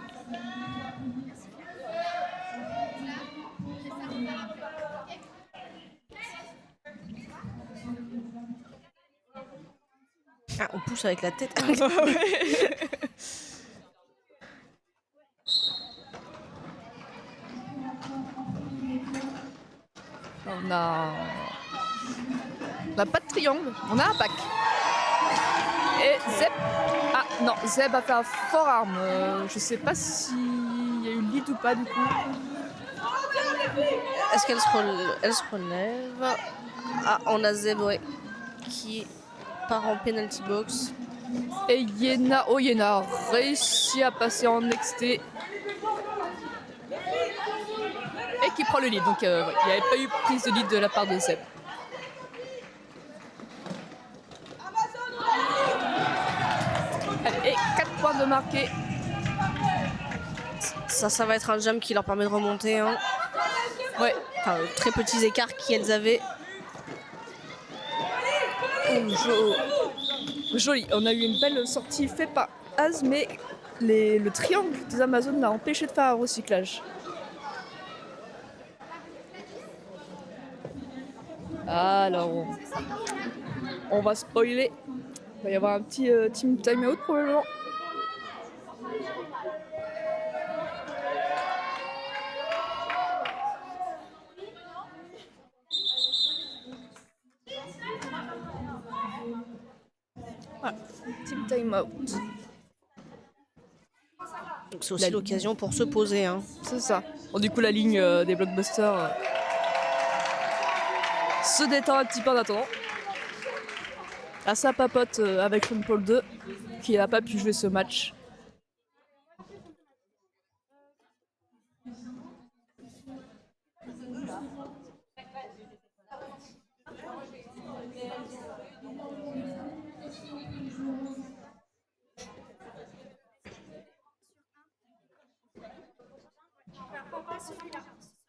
Ah, on pousse avec la tête. On n'a pas de triangle, on a un pack. Et Zeb. Ah non, Zeb a fait un forearm. Je sais pas s'il y a eu lead ou pas du coup. Est-ce qu'elle se relève? Ah, on a Zeb, ouais, qui part en penalty box. Et Yena a réussi à passer en XT. Et qui prend le lead. Donc ouais, il n'y avait pas eu prise de lead de la part de Zeb. Allez, et 4 points de marqué. Ça va être un jump qui leur permet de remonter. Hein. Ouais. Enfin, très petits écarts qu'elles avaient. Joli. On a eu une belle sortie faite par Az, mais le triangle des Amazones l'a empêché de faire un recyclage. Alors, on va spoiler. Il va y avoir un petit team timeout probablement. Voilà, team timeout. Donc c'est aussi l'occasion pour se poser. Hein. C'est ça. Bon, du coup, la ligne des blockbusters se détend un petit peu en attendant. À sa papote avec Sean Paul 2 qui n'a pas pu jouer ce match.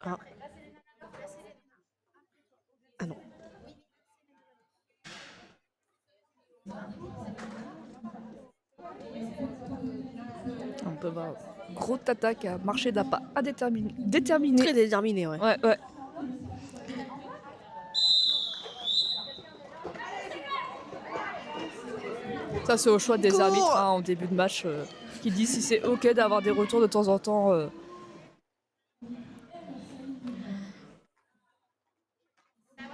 Ah. Ah non. On peut voir gros tata qui a marché d'un pas indéterminé. Très déterminé, ouais. Ouais. Ça, c'est au choix des arbitres hein, en début de match qui disent si c'est ok d'avoir des retours de temps en temps.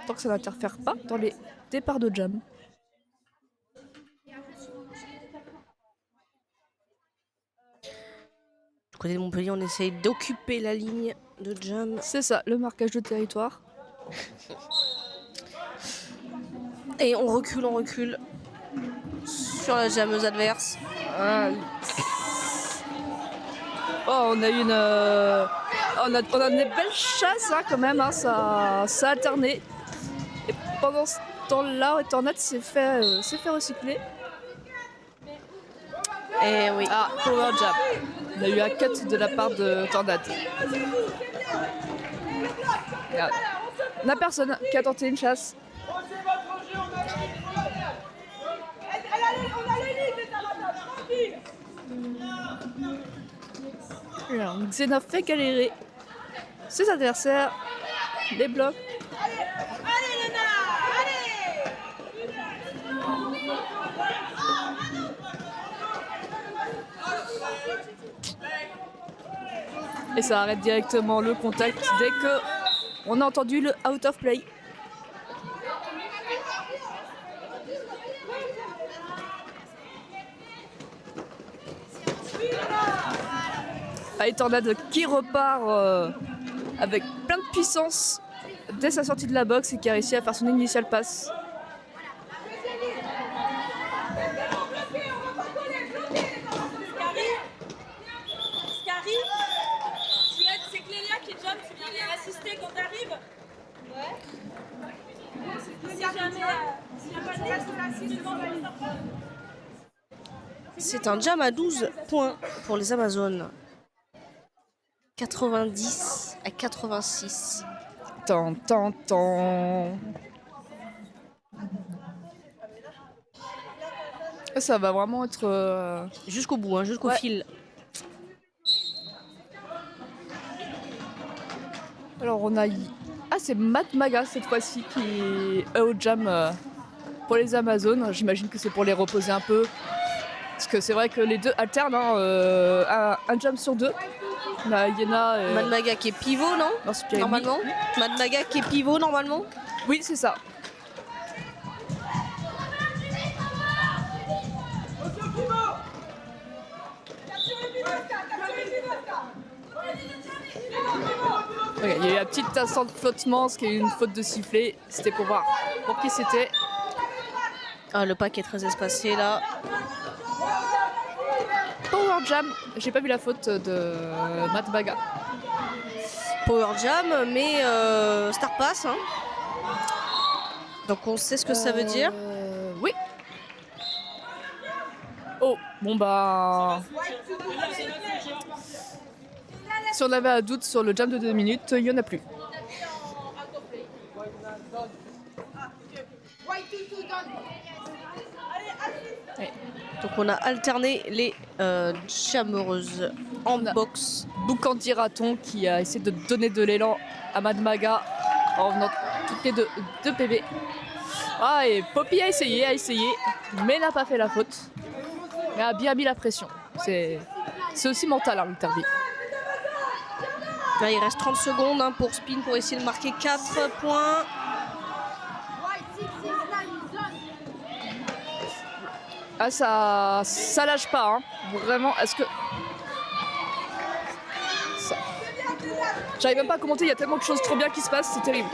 Tant que ça n'interfère pas dans les départs de jam. Du côté de Montpellier, on essaye d'occuper la ligne de jam. C'est ça, le marquage de territoire. Et on recule sur la jammeuse adverse. Oh, on a eu une... on a des belles chasses hein, quand même, hein, ça a alterné. Et pendant ce temps-là, Tornade s'est fait recycler. Et oui. Ah, power jab. On a eu un cut de la part de Tornade. Regarde. On n'a personne qui a tenté une chasse. Alors, Xena fait galérer ses adversaires, les blocs. Et ça arrête directement le contact dès que On a entendu le out of play. Allez, Tornade qui repart avec plein de puissance dès sa sortie de la boxe et qui a réussi à faire son initial pass. C'est un jam à 12 points pour les Amazones. 90 à 86. Tant. Ça va vraiment être... Jusqu'au bout, hein, jusqu'au fil. Alors on a... Ah, c'est Matt Maga cette fois-ci qui est au jam pour les Amazones. J'imagine que c'est pour les reposer un peu. Parce que c'est vrai que les deux alternent, hein, un jam sur deux. On a Yena et... Matt Maga qui est pivot, non? Non, c'est Pierre-Emile. Normalement. Matt Maga qui est pivot, normalement. Oui, c'est ça. Okay, il y a eu la petite instant de flottement, ce qui est une faute de sifflet. C'était pour voir pour qui c'était. Ah, le pack est très espacé là. Power Jam, j'ai pas vu la faute de Matt Maga. Power Jam, mais Star Pass. Hein. Donc on sait ce que ça veut dire. Oui. Oh, bon bah... Si on avait un doute sur le jam de 2 minutes, il n'y en a plus. Ouais. Donc on a alterné les jammeuses en boxe. Boucandi Raton qui a essayé de donner de l'élan à Matt Maga en venant toutes les deux PB. Ah, et Poppy a essayé, mais n'a pas fait la faute. Mais a bien mis la pression. C'est aussi mental, hein, l'interview. Là, il reste 30 secondes hein, pour Spin pour essayer de marquer 4 points. Ah, ça lâche pas, hein. Vraiment, est-ce que... Ça... J'arrive même pas à commenter, il y a tellement de choses trop bien qui se passent, c'est terrible.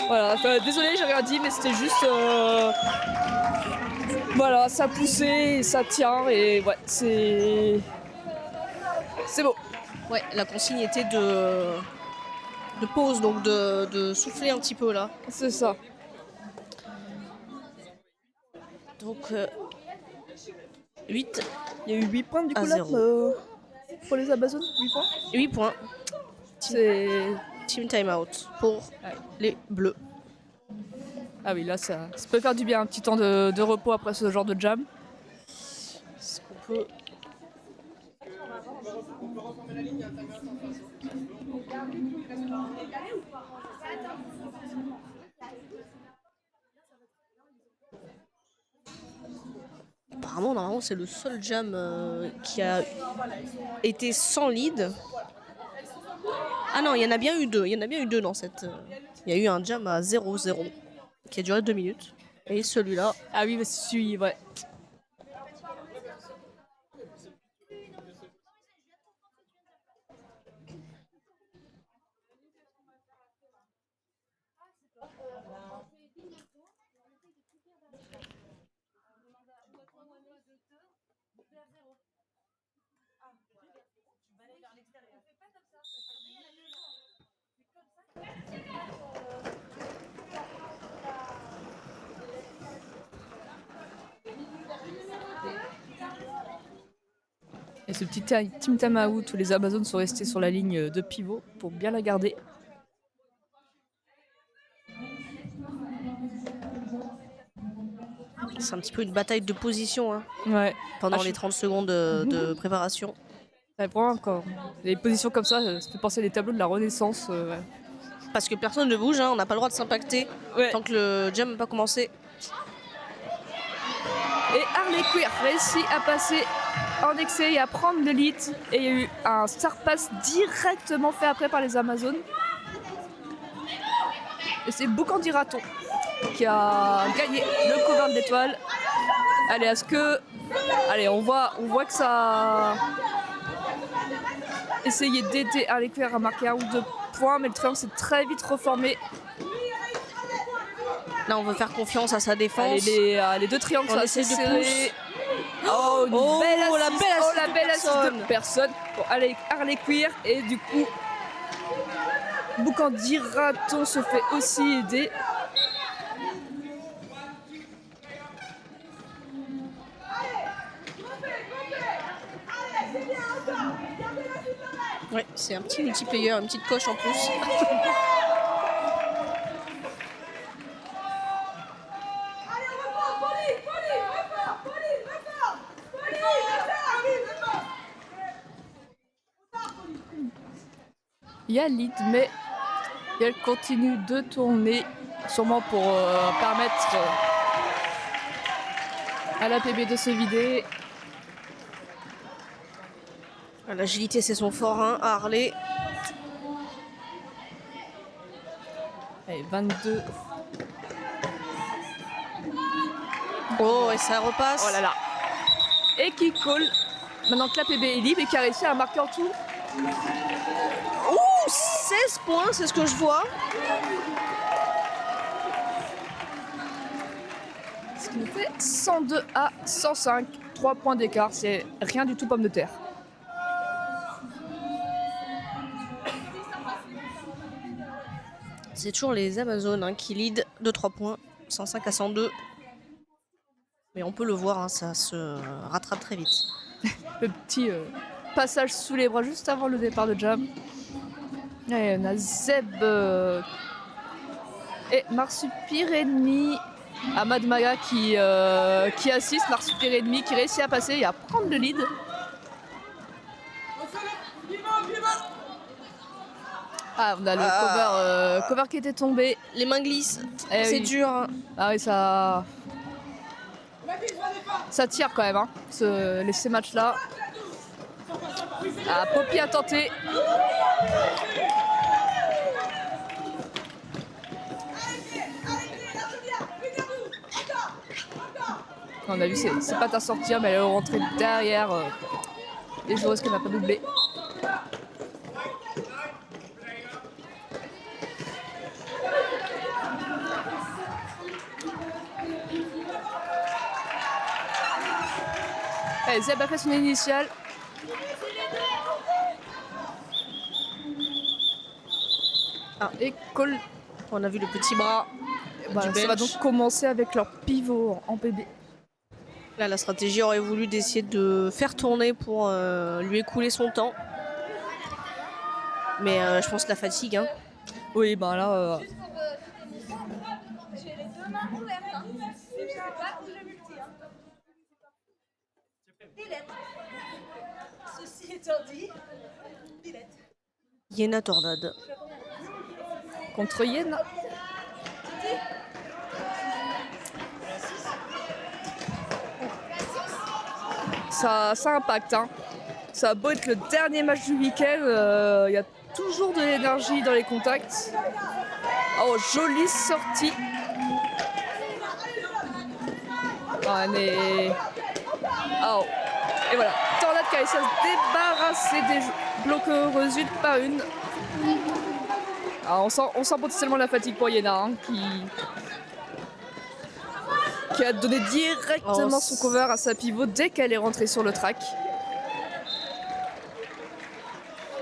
Voilà, désolé, j'ai rien dit, mais c'était juste... Voilà, ça poussait, ça tient, et ouais, c'est beau. Ouais, la consigne était de pause, donc de souffler un petit peu là. C'est ça. Donc 8. Il y a eu 8 points du coup à là 0. pour les Amazones, 8 points. 8 points. C'est... Team timeout pour les bleus. Ah oui, là ça peut faire du bien, un petit temps de repos après ce genre de jam. Est-ce qu'on peut... Apparemment, normalement, c'est le seul jam qui a été sans lead. Ah non, il y en a bien eu deux. Il y en a bien eu deux dans cette... Il y a eu un jam à 0-0 qui a duré 2 minutes. Et celui-là... Ah oui, mais celui, ouais. Et ce petit team timeout où les Amazones sont restés sur la ligne de pivot pour bien la garder. C'est un petit peu une bataille de position hein, Ouais. pendant les 30 secondes de préparation. Ça prend encore. Les positions comme ça fait penser à des tableaux de la Renaissance. Ouais. Parce que personne ne bouge, hein, on n'a pas le droit de s'impacter tant que le jam n'a pas commencé. Et Harley Quinn réussit à passer en excès et à prendre le lead. Et il y a eu un star pass directement fait après par les Amazones. Et c'est Bukandi Raton qui a gagné le cover de l'étoile. Allez, est-ce que... Allez, on voit que ça a essayé d'aider Harley Quinn à marquer 1 ou 2 points, mais le triangle s'est très vite reformé. Là, on veut faire confiance à sa défense. Allez, les deux triangles sont assez serrés. Oh, la belle assise de personne pour Harley Quinn. Et du coup, Bukandi Raton se fait aussi aider. Ouais, c'est un petit multiplayer, une petite coche en plus. Il y a lead, mais elle continue de tourner, sûrement pour permettre à la PB de se vider. L'agilité, c'est son fort, hein, Harley. Allez, 22. Oh, et ça repasse. Oh là là. Et qui colle. Maintenant que la PB est libre et qui a réussi à marquer en tout. Ouh, 16 points, c'est ce que je vois. Ce qui nous fait 102 à 105. 3 points d'écart, c'est rien du tout pomme de terre. C'est toujours les Amazones hein, qui lead de 3 points, 105 à 102. Mais on peut le voir, hein, ça se rattrape très vite. Le petit passage sous les bras juste avant le départ de Jam. Et on a Zeb et Marsupir ennemi. Ahmad Maga qui assiste, Marsupir ennemi qui réussit à passer et à prendre le lead. Ah, on a le cover qui était tombé. Les mains glissent, Eh c'est oui. dur. Hein. Ah oui, ça tire quand même, hein, ces matchs-là. Ah, Poppy a tenté. On a vu c'est pas à sortir, mais elle est rentrée derrière les joueuses qu'elle n'a pas doublé. Allez, Zeb a fait son initiale. Ah, et Cole. On a vu le petit bras. Bah, ça va donc commencer avec leur pivot en PB. Là, la stratégie aurait voulu d'essayer de faire tourner pour lui écouler son temps. Mais je pense que la fatigue. Hein. Oui, ben là. J'ai les deux mains ouvertes. Hein. Je sais pas où je multi. Hein. Des lettres. Ceci étant dit, des lettres. Yena Tornade. Contre Yen. Ça impacte. Hein. Ça a beau être le dernier match du week-end, y a toujours de l'énergie dans les contacts. Oh, jolie sortie. Oh. Et voilà, Tornade qui a réussi à se débarrasser des bloqueuses une par une. Alors, on sent potentiellement la fatigue pour Yena, hein, qui a donné directement son cover à sa pivot dès qu'elle est rentrée sur le track.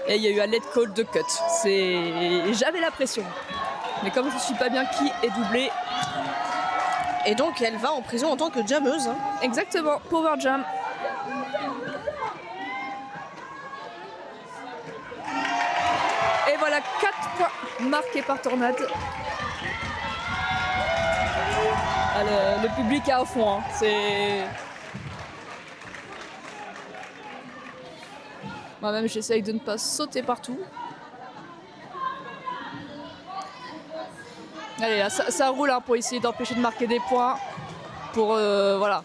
Et il y a eu un let call de cut. J'avais la pression. Mais comme je ne suis pas bien qui est doublé. Et donc elle va en prison en tant que jammeuse. Hein. Exactement, power jam. Et voilà, 4 points marqués par Tornade. Ah, le public est à fond. Hein. Moi-même, j'essaye de ne pas sauter partout. Allez, là, ça roule hein, pour essayer d'empêcher de marquer des points. Pour, voilà.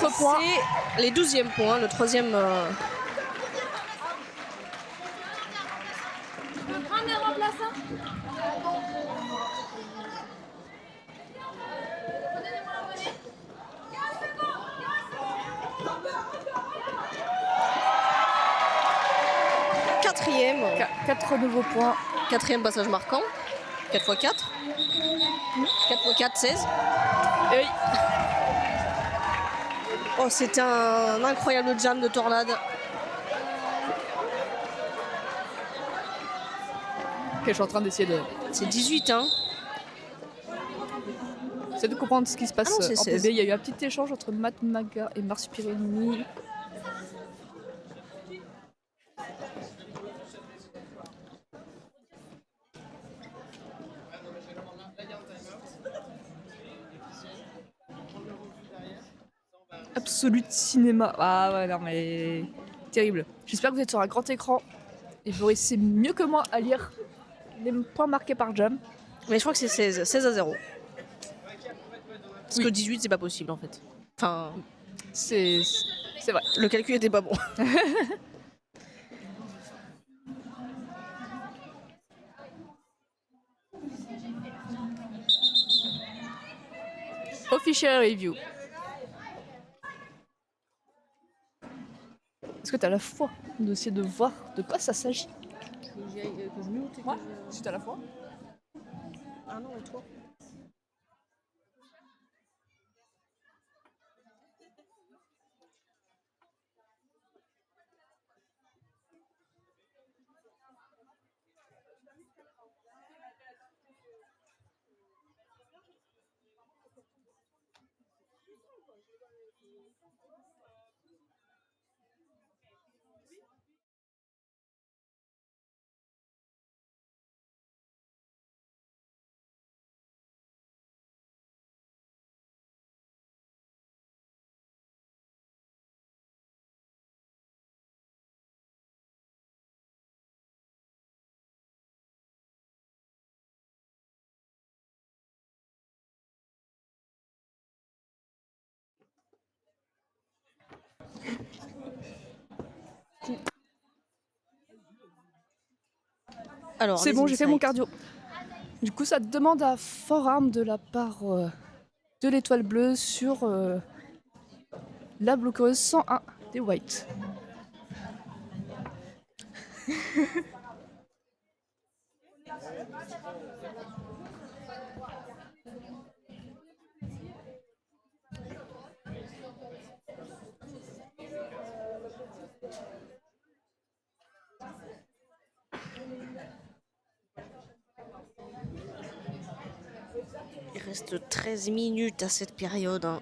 4 points. C'est les 12e points, le 3e. Quatrième. 4 nouveaux points. Quatrième passage marquant. 4 x 4. 4 x 4, 16. Et oui. Oh, c'était un incroyable jam de Tornade. Ok, je suis en train d'essayer de... C'est 18, hein. J'essaie de comprendre ce qui se passe Ah non, c'est en 16. PB. Il y a eu un petit échange entre Matt Maga et Marsupilami. Absolute cinéma. Ah ouais, non mais... Terrible. J'espère que vous êtes sur un grand écran et vous réussissez mieux que moi à lire les points marqués par Jam. Mais je crois que c'est 16. 16 à 0. Parce Oui. que 18, c'est pas possible en fait. Enfin, C'est vrai. le calcul était pas bon. Official review. Est-ce que t'as la foi d'essayer de voir de quoi ça s'agit? Ouais, si t'as la foi. Ah non, et toi? Alors, C'est les bon, j'ai fait mon insights. cardio. Du coup, ça te demande à forearm de la part de l'étoile bleue sur la bloqueuse 101 des Whites. Il reste 13 minutes à cette période, hein.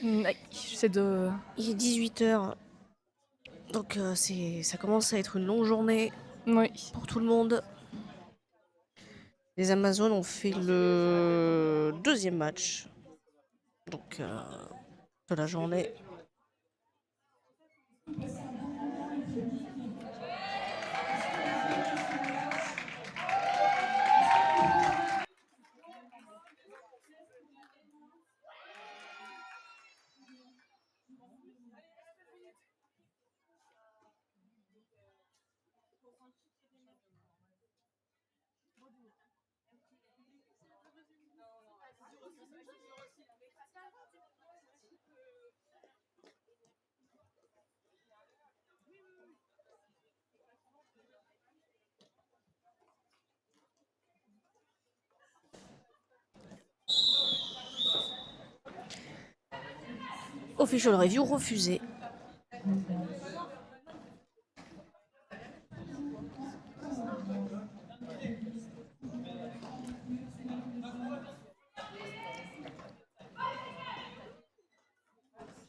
Ouais, j'essaie de... Il est 18h. Donc ça commence à être une longue journée Oui. pour tout le monde. Les Amazones ont fait le 2e match donc, de la journée. Official review refusé.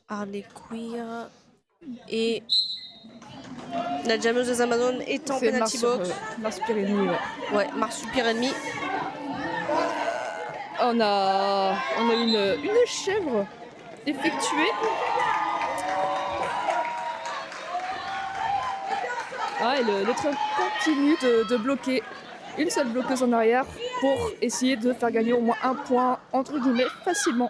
Harley Queer et la jammeuse des Amazones est en C'est penalty box. Marsupilami, ouais. Ouais, Marsupilami. On a une chèvre effectuée. Ah, et le train continue de bloquer une seule bloqueuse en arrière pour essayer de faire gagner au moins un point, entre guillemets, facilement.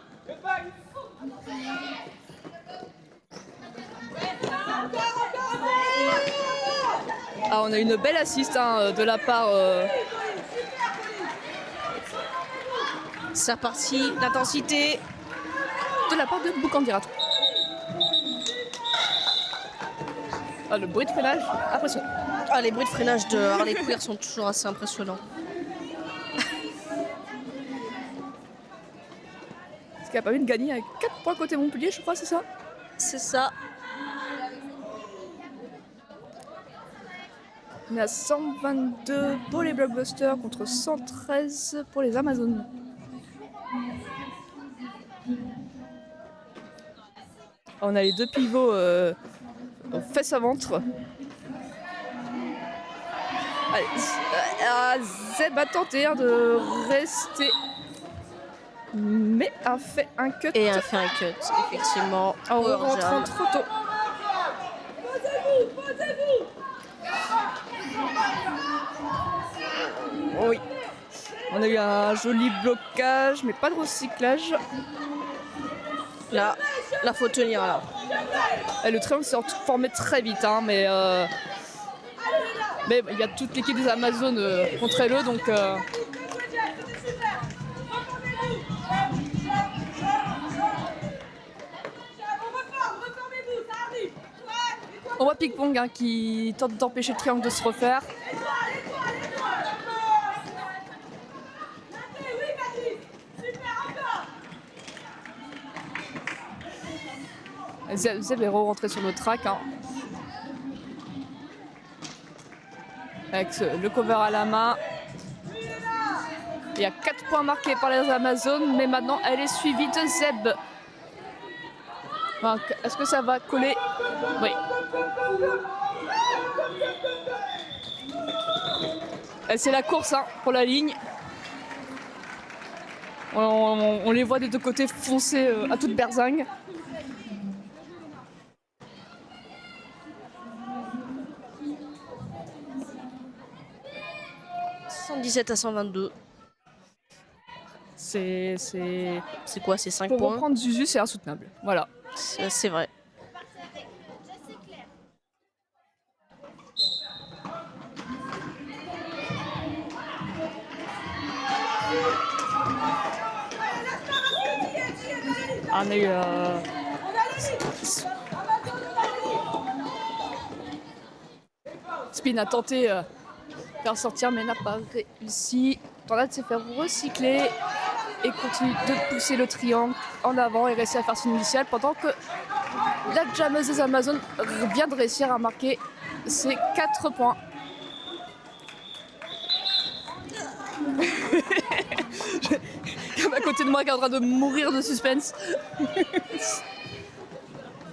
Ah, on a une belle assist hein, de la part... C'est reparti, l'intensité. de la part de Boucandirat. Ah, le bruit de freinage, impressionnant. Ah, les bruits de freinage de Harley Queer sont toujours assez impressionnants. Ce qui a permis de gagner avec 4 points côté Montpellier, je crois, c'est ça? C'est ça. On est à 122 pour les Blockbusters contre 113 pour les Amazones. On a les deux pivots fesses à ventre. Allez, Zeb a tenté hein, de rester, mais a fait un cut. Et a fait un cut, effectivement. En Power rentrant jam. trop tôt. Oui. On a eu un joli blocage, mais pas de recyclage. Là, faut tenir là. Et le triangle s'est formé très vite, hein, mais il y a toute l'équipe des Amazones contre eux, donc on voit Ping-Pong hein, qui tente d'empêcher le triangle de se refaire. Zeb est rentré sur le track. Hein. Avec le cover à la main. Il y a 4 points marqués par les Amazones, mais maintenant elle est suivie de Zeb. Enfin, est-ce que ça va coller? Oui. C'est la course hein, pour la ligne. On les voit des deux côtés foncer à toute berzingue. À 122. C'est quoi, c'est 5 pour points? reprendre Zuzu, c'est insoutenable. Voilà. C'est vrai. On a eu Spin a tenté de faire sortir mais n'a pas réussi. Tornade s'est fait recycler et continue de pousser le triangle en avant et réussit à faire son initial pendant que la jammeuse des Amazones vient de réussir à marquer ses 4 points. Comme à côté de moi qui est en train de mourir de suspense.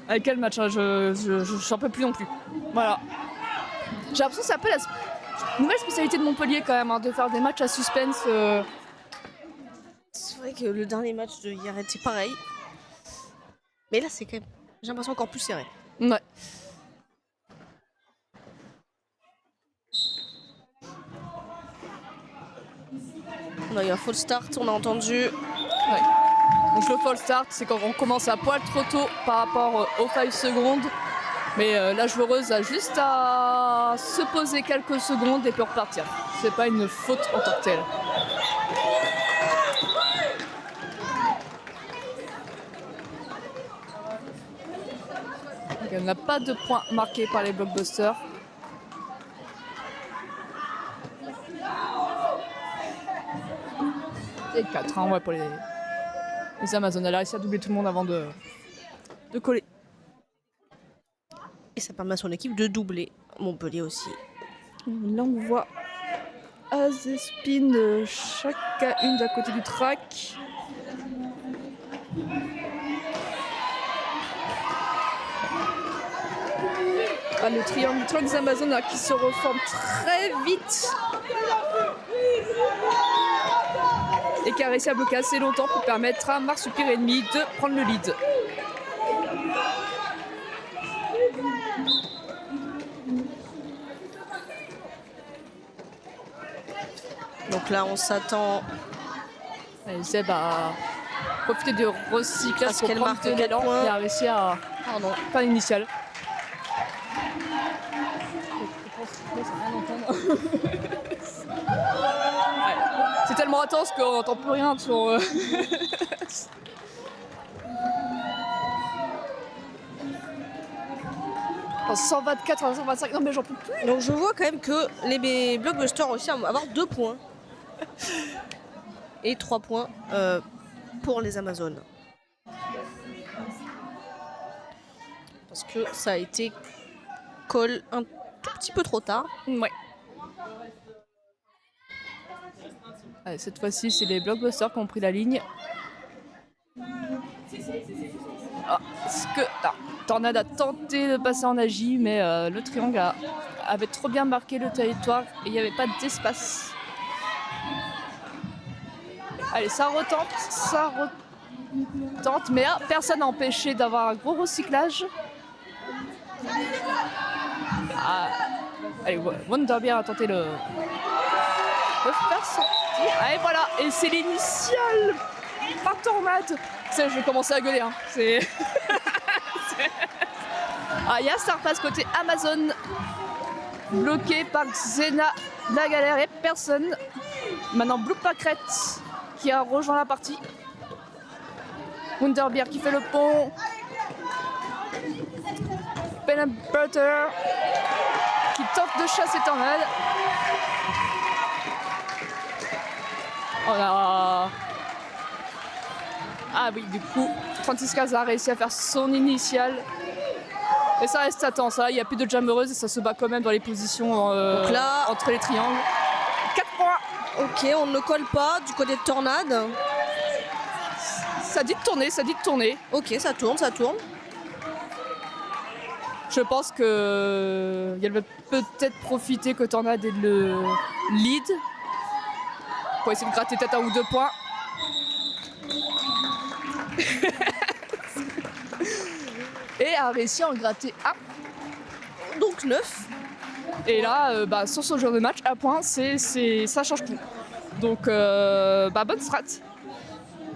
Avec quel match hein, j'en peux plus non plus. Voilà. J'ai l'impression que c'est un peu la nouvelle spécialité de Montpellier quand même, hein, de faire des matchs à suspense. C'est vrai que le dernier match de hier était pareil. Mais là, c'est quand même, j'ai l'impression, encore plus serré. Ouais. On a eu un false start, on a entendu. Ouais. Donc le false start, c'est quand on commence à poil trop tôt par rapport aux 5 secondes. Mais la joueuse a juste à se poser quelques secondes et peut repartir. C'est pas une faute en tant que telle. Donc, il n'y a pas de points marqués par les Blockbusters. Et 4 hein, ouais, pour les Amazones. Elle a réussi à doubler tout le monde avant de coller. Et ça permet à son équipe de doubler. Montpellier aussi. Là, on voit Az et Spin chacune d'à côté du track. Ah, le triangle des Amazones qui se reforme très vite et qui a réussi à bloquer assez longtemps pour permettre à Marsupilami Ennemi de prendre le lead. Donc là, on s'attend. Zeb a profité du recyclage Parce pour qu'elle prendre marque de 4 l'élan points. et a réussi à Pardon. faire l'initiale. Ouais. C'est tellement intense qu'on n'entend plus rien de son... En 124 à 125, non mais j'en peux plus. Donc je vois quand même que les blockbusters ont réussi à avoir 2 points. Et 3 points pour les Amazones. Parce que ça a été call un tout petit peu trop tard. Ouais. Allez, cette fois-ci, c'est les blockbusters qui ont pris la ligne. Tornade a tenté de passer en agi, mais le triangle avait trop bien marqué le territoire et il n'y avait pas d'espace. Allez, ça retente, mais personne n'a empêché d'avoir un gros recyclage. Allez, Wonderbear a tenté le faire sortir. Allez, voilà, et c'est l'initiale par Tornade. Je vais commencer à gueuler. Hein. Il y a Star Pass côté Amazon, bloqué par Xena, la galère et personne. Maintenant, Blue Pacret qui a rejoint la partie. Wonderbear qui fait le pont. Pen and Butter qui tente de chasser Tornade. Oh là. Ah oui, du coup, Francisca a réussi à faire son initiale. Et ça reste intense, il n'y a plus de jammereuse et ça se bat quand même dans les positions Donc là, entre les triangles. 4 points. Ok, on ne colle pas du côté de Tornade. Ça dit de tourner. Ok, ça tourne. Je pense que elle va peut-être profiter que Tornade ait le lead pour essayer de gratter peut-être 1 ou 2 points. Et a réussi à en gratter 1. Donc 9. Et là, sur ce genre de match, à point, ça change tout. Donc, bonne strat.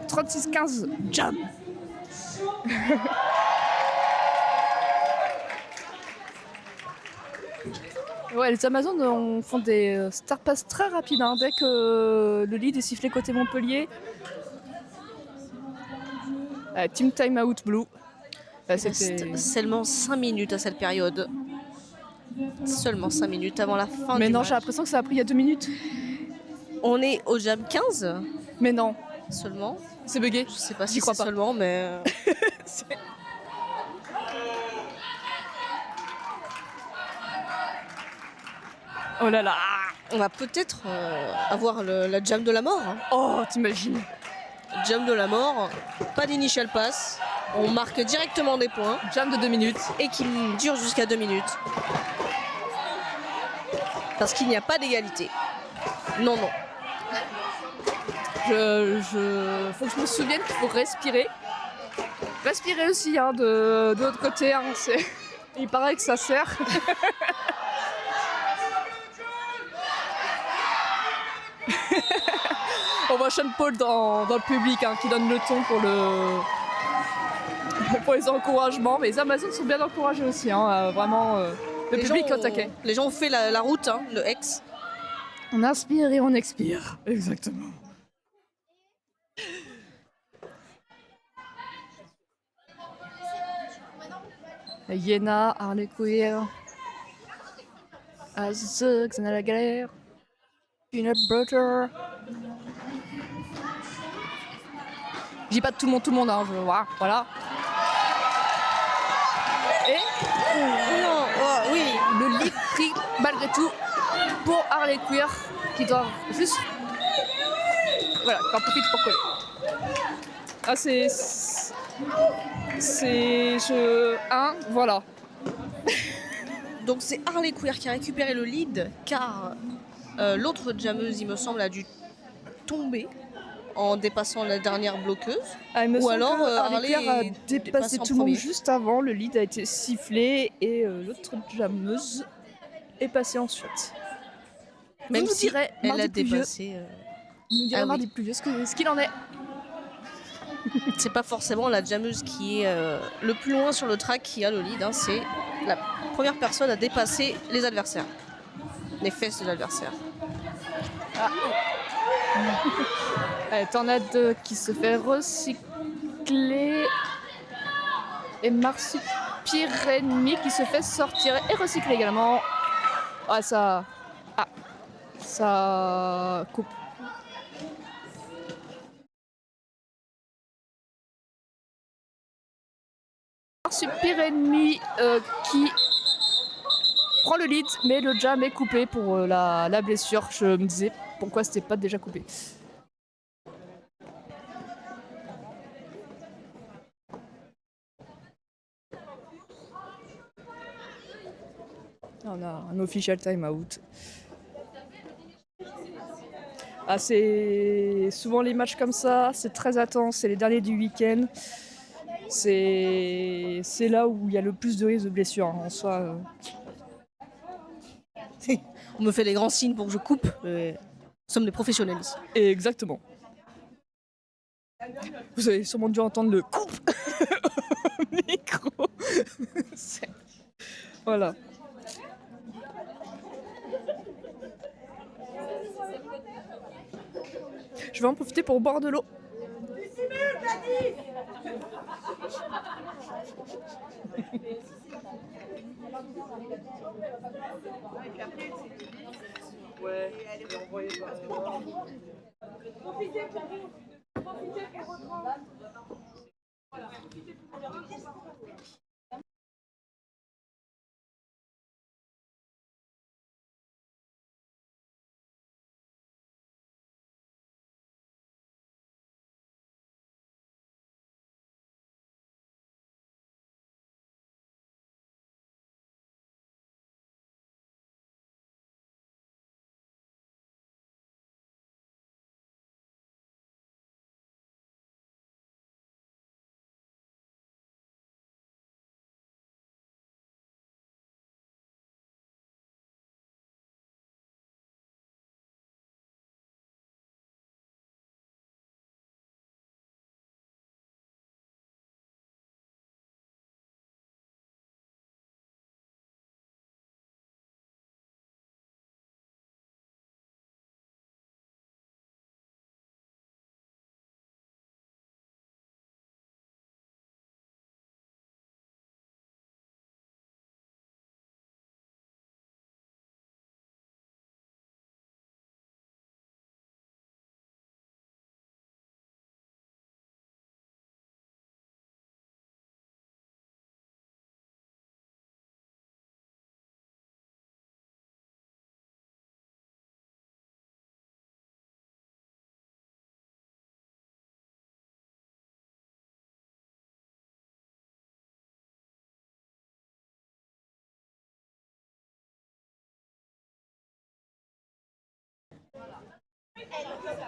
36-15, jam. Ouais, les Amazones font des Star Pass très rapides. Hein. Dès que le lead est sifflé côté Montpellier. Team Time Out Blue. Il reste seulement 5 minutes à cette période. Seulement 5 minutes avant la fin Mais du non, match. j'ai l'impression que ça a pris il y a 2 minutes. On est au jam 15 Mais non, seulement. c'est bugué. Je sais pas J'y si crois c'est pas. seulement, mais... Oh là là. On va peut-être avoir la jam de la mort. Hein. Oh, t'imagines. Jam de la mort, pas d'initial pass. On marque directement des points. Jam de 2 minutes. Et qui dure jusqu'à 2 minutes. Parce qu'il n'y a pas d'égalité. Non. Faut que je me souvienne qu'il faut respirer. Respirer aussi, hein, de l'autre côté. Hein, il paraît que ça sert. On voit Sean Paul dans le public hein, qui donne le ton pour les encouragements. Mais les Amazones sont bien encouragés aussi. Hein, vraiment, le public au taquet. Les gens ont fait la route, hein, le ex. On inspire et on expire. Exactement. Yéna, Harley Quinn, Azug, Xana la galère, Peanut Butter. Je dis pas de tout le monde, hein, voilà. Et Non, oh, oui. le lead pris malgré tout pour Harley Quinn qui doit juste. Voilà, qui en profite pour coller. Ah, c'est. Voilà. Donc c'est Harley Quinn qui a récupéré le lead car l'autre jammeuse, il me semble, a dû tomber en dépassant la dernière bloqueuse. Ou alors Harley Quinn a est dépassé en tout le monde premier. juste avant, le lead a été sifflé et l'autre jammeuse est passée ensuite. Même Vous si direz, elle mardi a plus vieux. dépassé. Nous direz Ah oui. mardi plus vieux ce qu'il en est. C'est pas forcément la jammeuse qui est le plus loin sur le track qui a le lead, hein, c'est la première personne à dépasser les adversaires, les fesses de l'adversaire. Tornade qui se fait recycler. Et Marsupilami qui se fait sortir et recycler également. Ah, ça. Ah, ça coupe. Marsupilami qui prend le lead, mais le jam est coupé pour la blessure. Je me disais pourquoi c'était pas déjà coupé. On a un official timeout. Ah, c'est souvent les matchs comme ça, c'est très intense, c'est les derniers du week-end. C'est là où il y a le plus de risques de blessures en soi. On me fait des grands signes pour que je coupe. Nous sommes des professionnels ici. Exactement. Vous avez sûrement dû entendre le coupe au micro. Voilà. Je vais en profiter pour boire de l'eau. Ouais,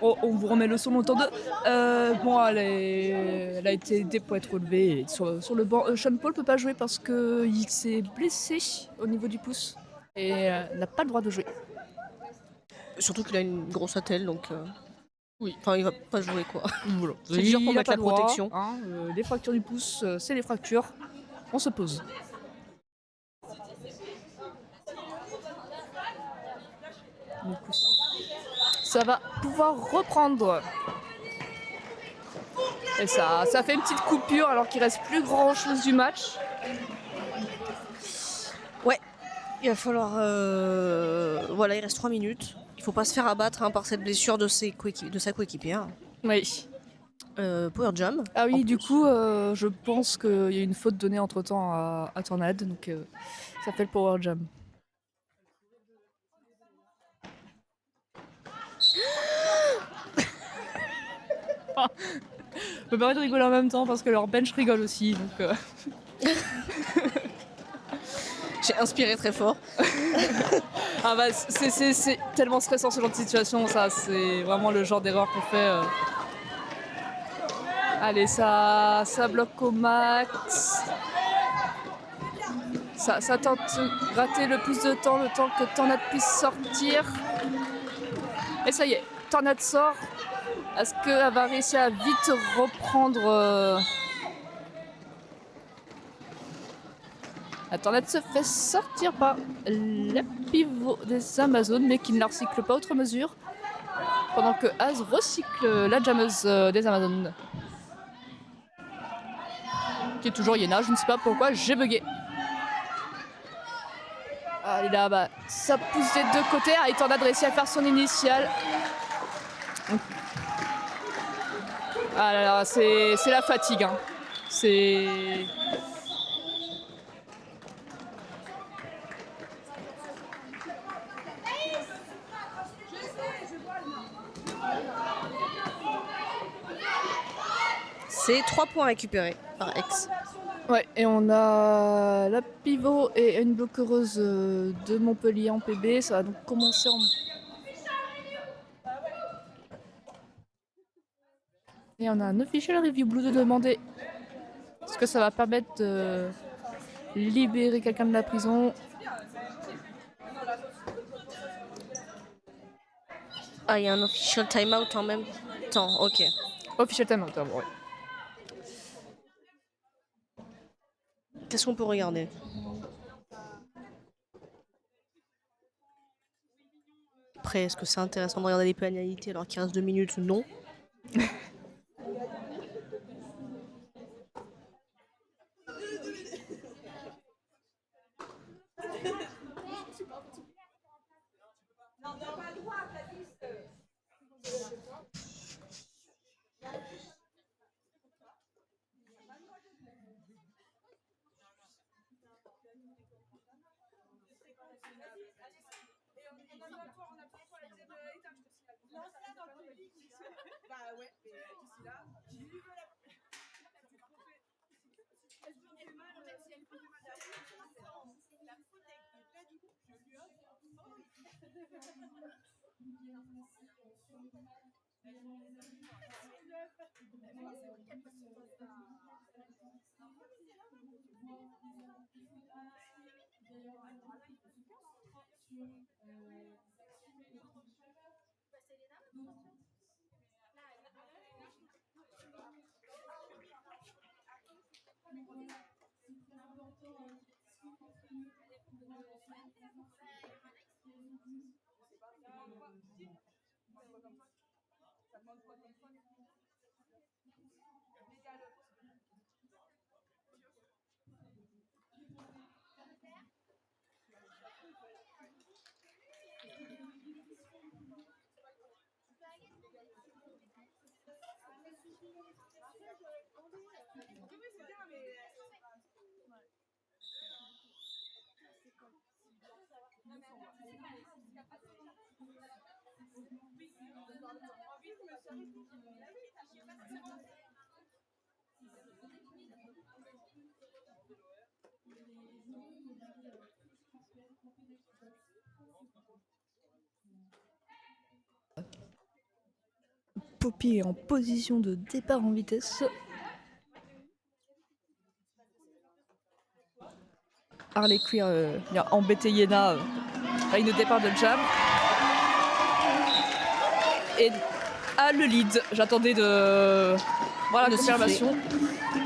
Oh, on vous remet le son montant 2. Bon, elle a été aidée pour être relevée sur le banc. Sean Paul peut pas jouer parce qu'il s'est blessé au niveau du pouce et n'a pas le droit de jouer. Surtout qu'il a une grosse attelle, donc oui. Enfin, il va pas jouer quoi. Voilà. C'est dur pour mettre la protection. Hein, les fractures du pouce, c'est les fractures. On se pose. Du coup, ça va pouvoir reprendre. Et ça fait une petite coupure alors qu'il reste plus grand chose du match. Ouais, il va falloir. Voilà, il reste 3 minutes. Il faut pas se faire abattre par cette blessure de sa coéquipière. Oui. Power Jam. Ah oui, du coup, je pense qu'il y a une faute donnée entre temps à Tornade, donc ça fait le Power Jam. Je me permets de rigoler en même temps parce que leur bench rigole aussi. Donc, J'ai inspiré très fort. ah bah, c'est tellement stressant ce genre de situation, ça. C'est vraiment le genre d'erreur qu'on fait. Allez, ça bloque au max. Ça tente de gratter le plus de temps, le temps que Tornade puisse sortir. Et ça y est, Tornade sort. Est-ce qu'elle va réussir à vite reprendre La Tornade se fait sortir par la pivot des Amazones, mais qui ne la recycle pas outre mesure. Pendant que Az recycle la jammeuse des Amazones. Qui est toujours Yena, je ne sais pas pourquoi, j'ai bugué. Allez là, bah, ça pousse des deux côtés. Ah, et Tornade réussit à faire son initial. Ah là là, c'est la fatigue. Hein. C'est... C'est 3 points récupérés par X. Ouais, et on a la pivot et une bloqueuse de Montpellier en PB. Ça va donc commencer en... Et on a un official review blue de demander est-ce que ça va permettre de libérer quelqu'un de la prison. Ah, il y a un official timeout en même temps, ok. Official timeout, ouais. Qu'est-ce qu'on peut regarder? Après, est-ce que c'est intéressant de regarder les pénalités alors qu'il reste 2 minutes ou non? Poppy est en position de départ en vitesse. Harley Quinn vient embêter Yena avec le départ de jam. Et a le lead. J'attendais de voir la confirmation.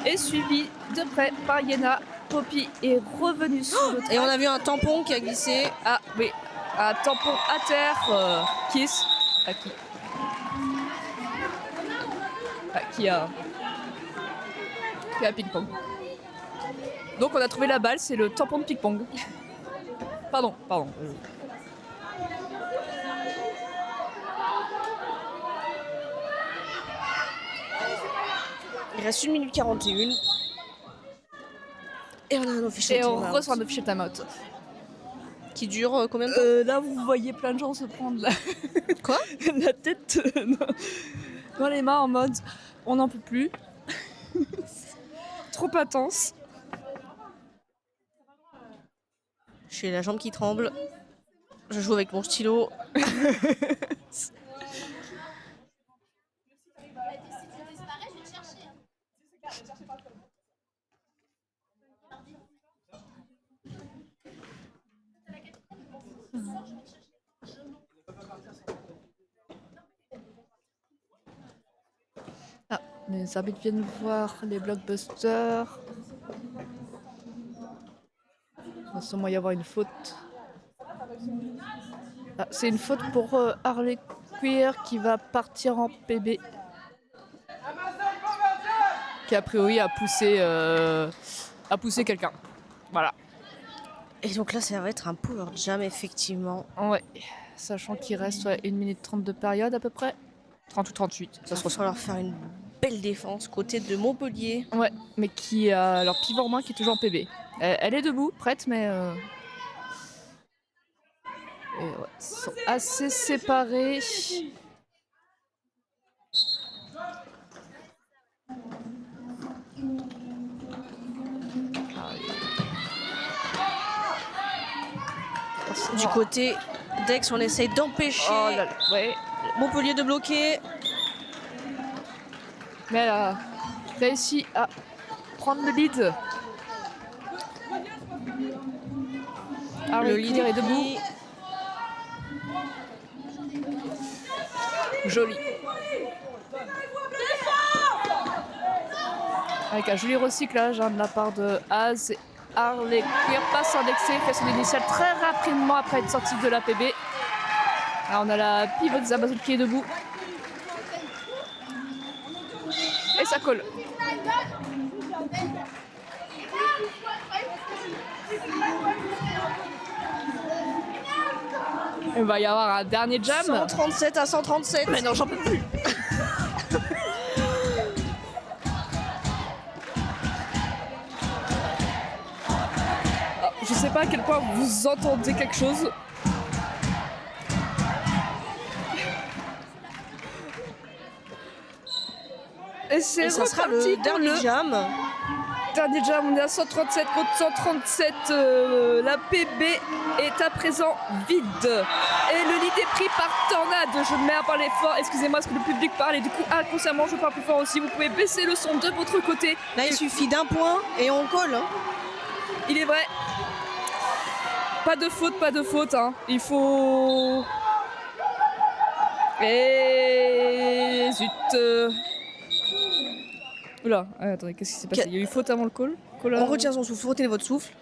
Et suivi de près par Yena. Poppy est revenue sur le track. Et on a vu un tampon qui a glissé. Ah oui, un tampon à terre. Kiss. À qui qui a ping-pong. Donc on a trouvé la balle, c'est le tampon de ping-pong. Pardon. Il reste 1 minute 41. Et on a un official Et on timeout. reçoit un official timeout. Qui dure combien de temps? Là, vous voyez plein de gens se prendre Quoi la tête dans les mains en mode on n'en peut plus. Trop intense. J'ai la jambe qui tremble. Je joue avec mon stylo. Les arbitres viennent voir les blockbusters. Il va sûrement y avoir une faute. Ah, c'est une faute pour Harley Queer qui va partir en PB. Qui a priori a poussé quelqu'un. Voilà. Et donc là, ça va être un power jam, effectivement. Ouais. Sachant qu'il reste 1 minute 30 de période à peu près. 30 ou 38. Ça se va falloir faire une belle défense côté de Montpellier. Ouais, mais qui a leur pivot en main qui est toujours en PB. Elle est debout, prête, mais... Et ouais, ils sont assez séparés. Du côté d'Aix, on essaye d'empêcher Oh là là, ouais. Montpellier de bloquer. Mais elle a réussi à prendre le lead. Le leader est debout. Joli. Avec un joli recyclage de la part de Az. Harley Queer passe en excès, fait son initial très rapidement après être sortie de la PB. Là, on a la pivot des Amazones qui est debout. Et ça colle. Il va y avoir un dernier jam. 137 à 137. Mais non, j'en peux plus. Je sais pas à quel point vous entendez quelque chose. Et c'est ça sera reparti le pour dernier le jam. dernier jam. On est à 137 contre 137. La PB est à présent vide. Et le lead est pris par Tornade. Je ne mets à parler fort. Excusez-moi, parce que le public parle. Et du coup, inconsciemment, je parle plus fort aussi. Vous pouvez baisser le son de votre côté. Là, il suffit d'un point et on colle. Hein. Il est vrai. Pas de faute, pas de faute. Hein. Il faut... Et... Zut. Oula, attendez, qu'est-ce qui s'est passé? Il y a eu faute avant le call. On retient son souffle, retenez votre souffle.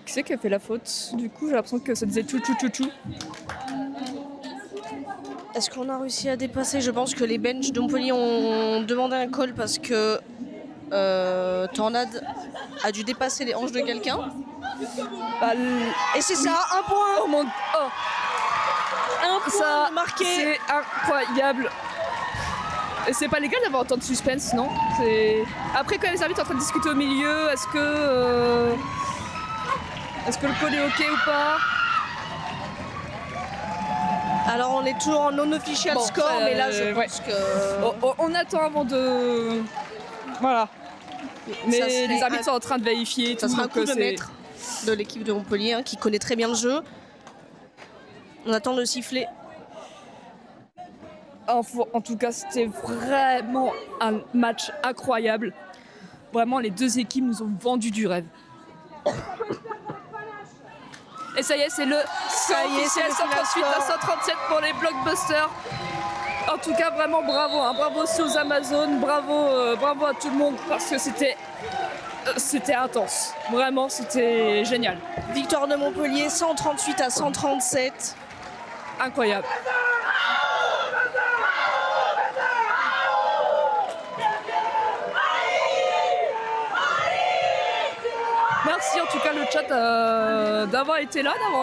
Qui c'est qui a fait la faute? Du coup, j'ai l'impression que ça disait tchou tchou tchou tchou. Est-ce qu'on a réussi à dépasser? Je pense que les benches de Montpellier ont demandé un call parce que Tornade a dû dépasser les hanches de quelqu'un. Et c'est ça, un point. Oh mon... Oh. Un point Ça, marqué. c'est incroyable. Et c'est pas légal d'avoir autant de suspense, non? Après, quand les arbitres sont en train de discuter au milieu, est-ce que le call est ok ou pas? Alors on est toujours en non-official score, mais là je pense que... On attend avant de... Voilà. Mais les arbitres un... sont en train de vérifier. Ça sera un coup de maître de l'équipe de Montpellier, hein, qui connaît très bien le jeu. On attend le sifflet. En tout cas, c'était vraiment un match incroyable. Vraiment, les deux équipes nous ont vendu du rêve. Et ça y est, c'est le officiel 138 à 137 pour les blockbusters. En tout cas, vraiment bravo. Hein. Bravo aussi aux Amazones. Bravo à tout le monde parce que c'était intense. Vraiment, c'était génial. Victoire de Montpellier, 138 à 137. Incroyable. Merci en tout cas le chat d'avoir été là, d'avoir regardé.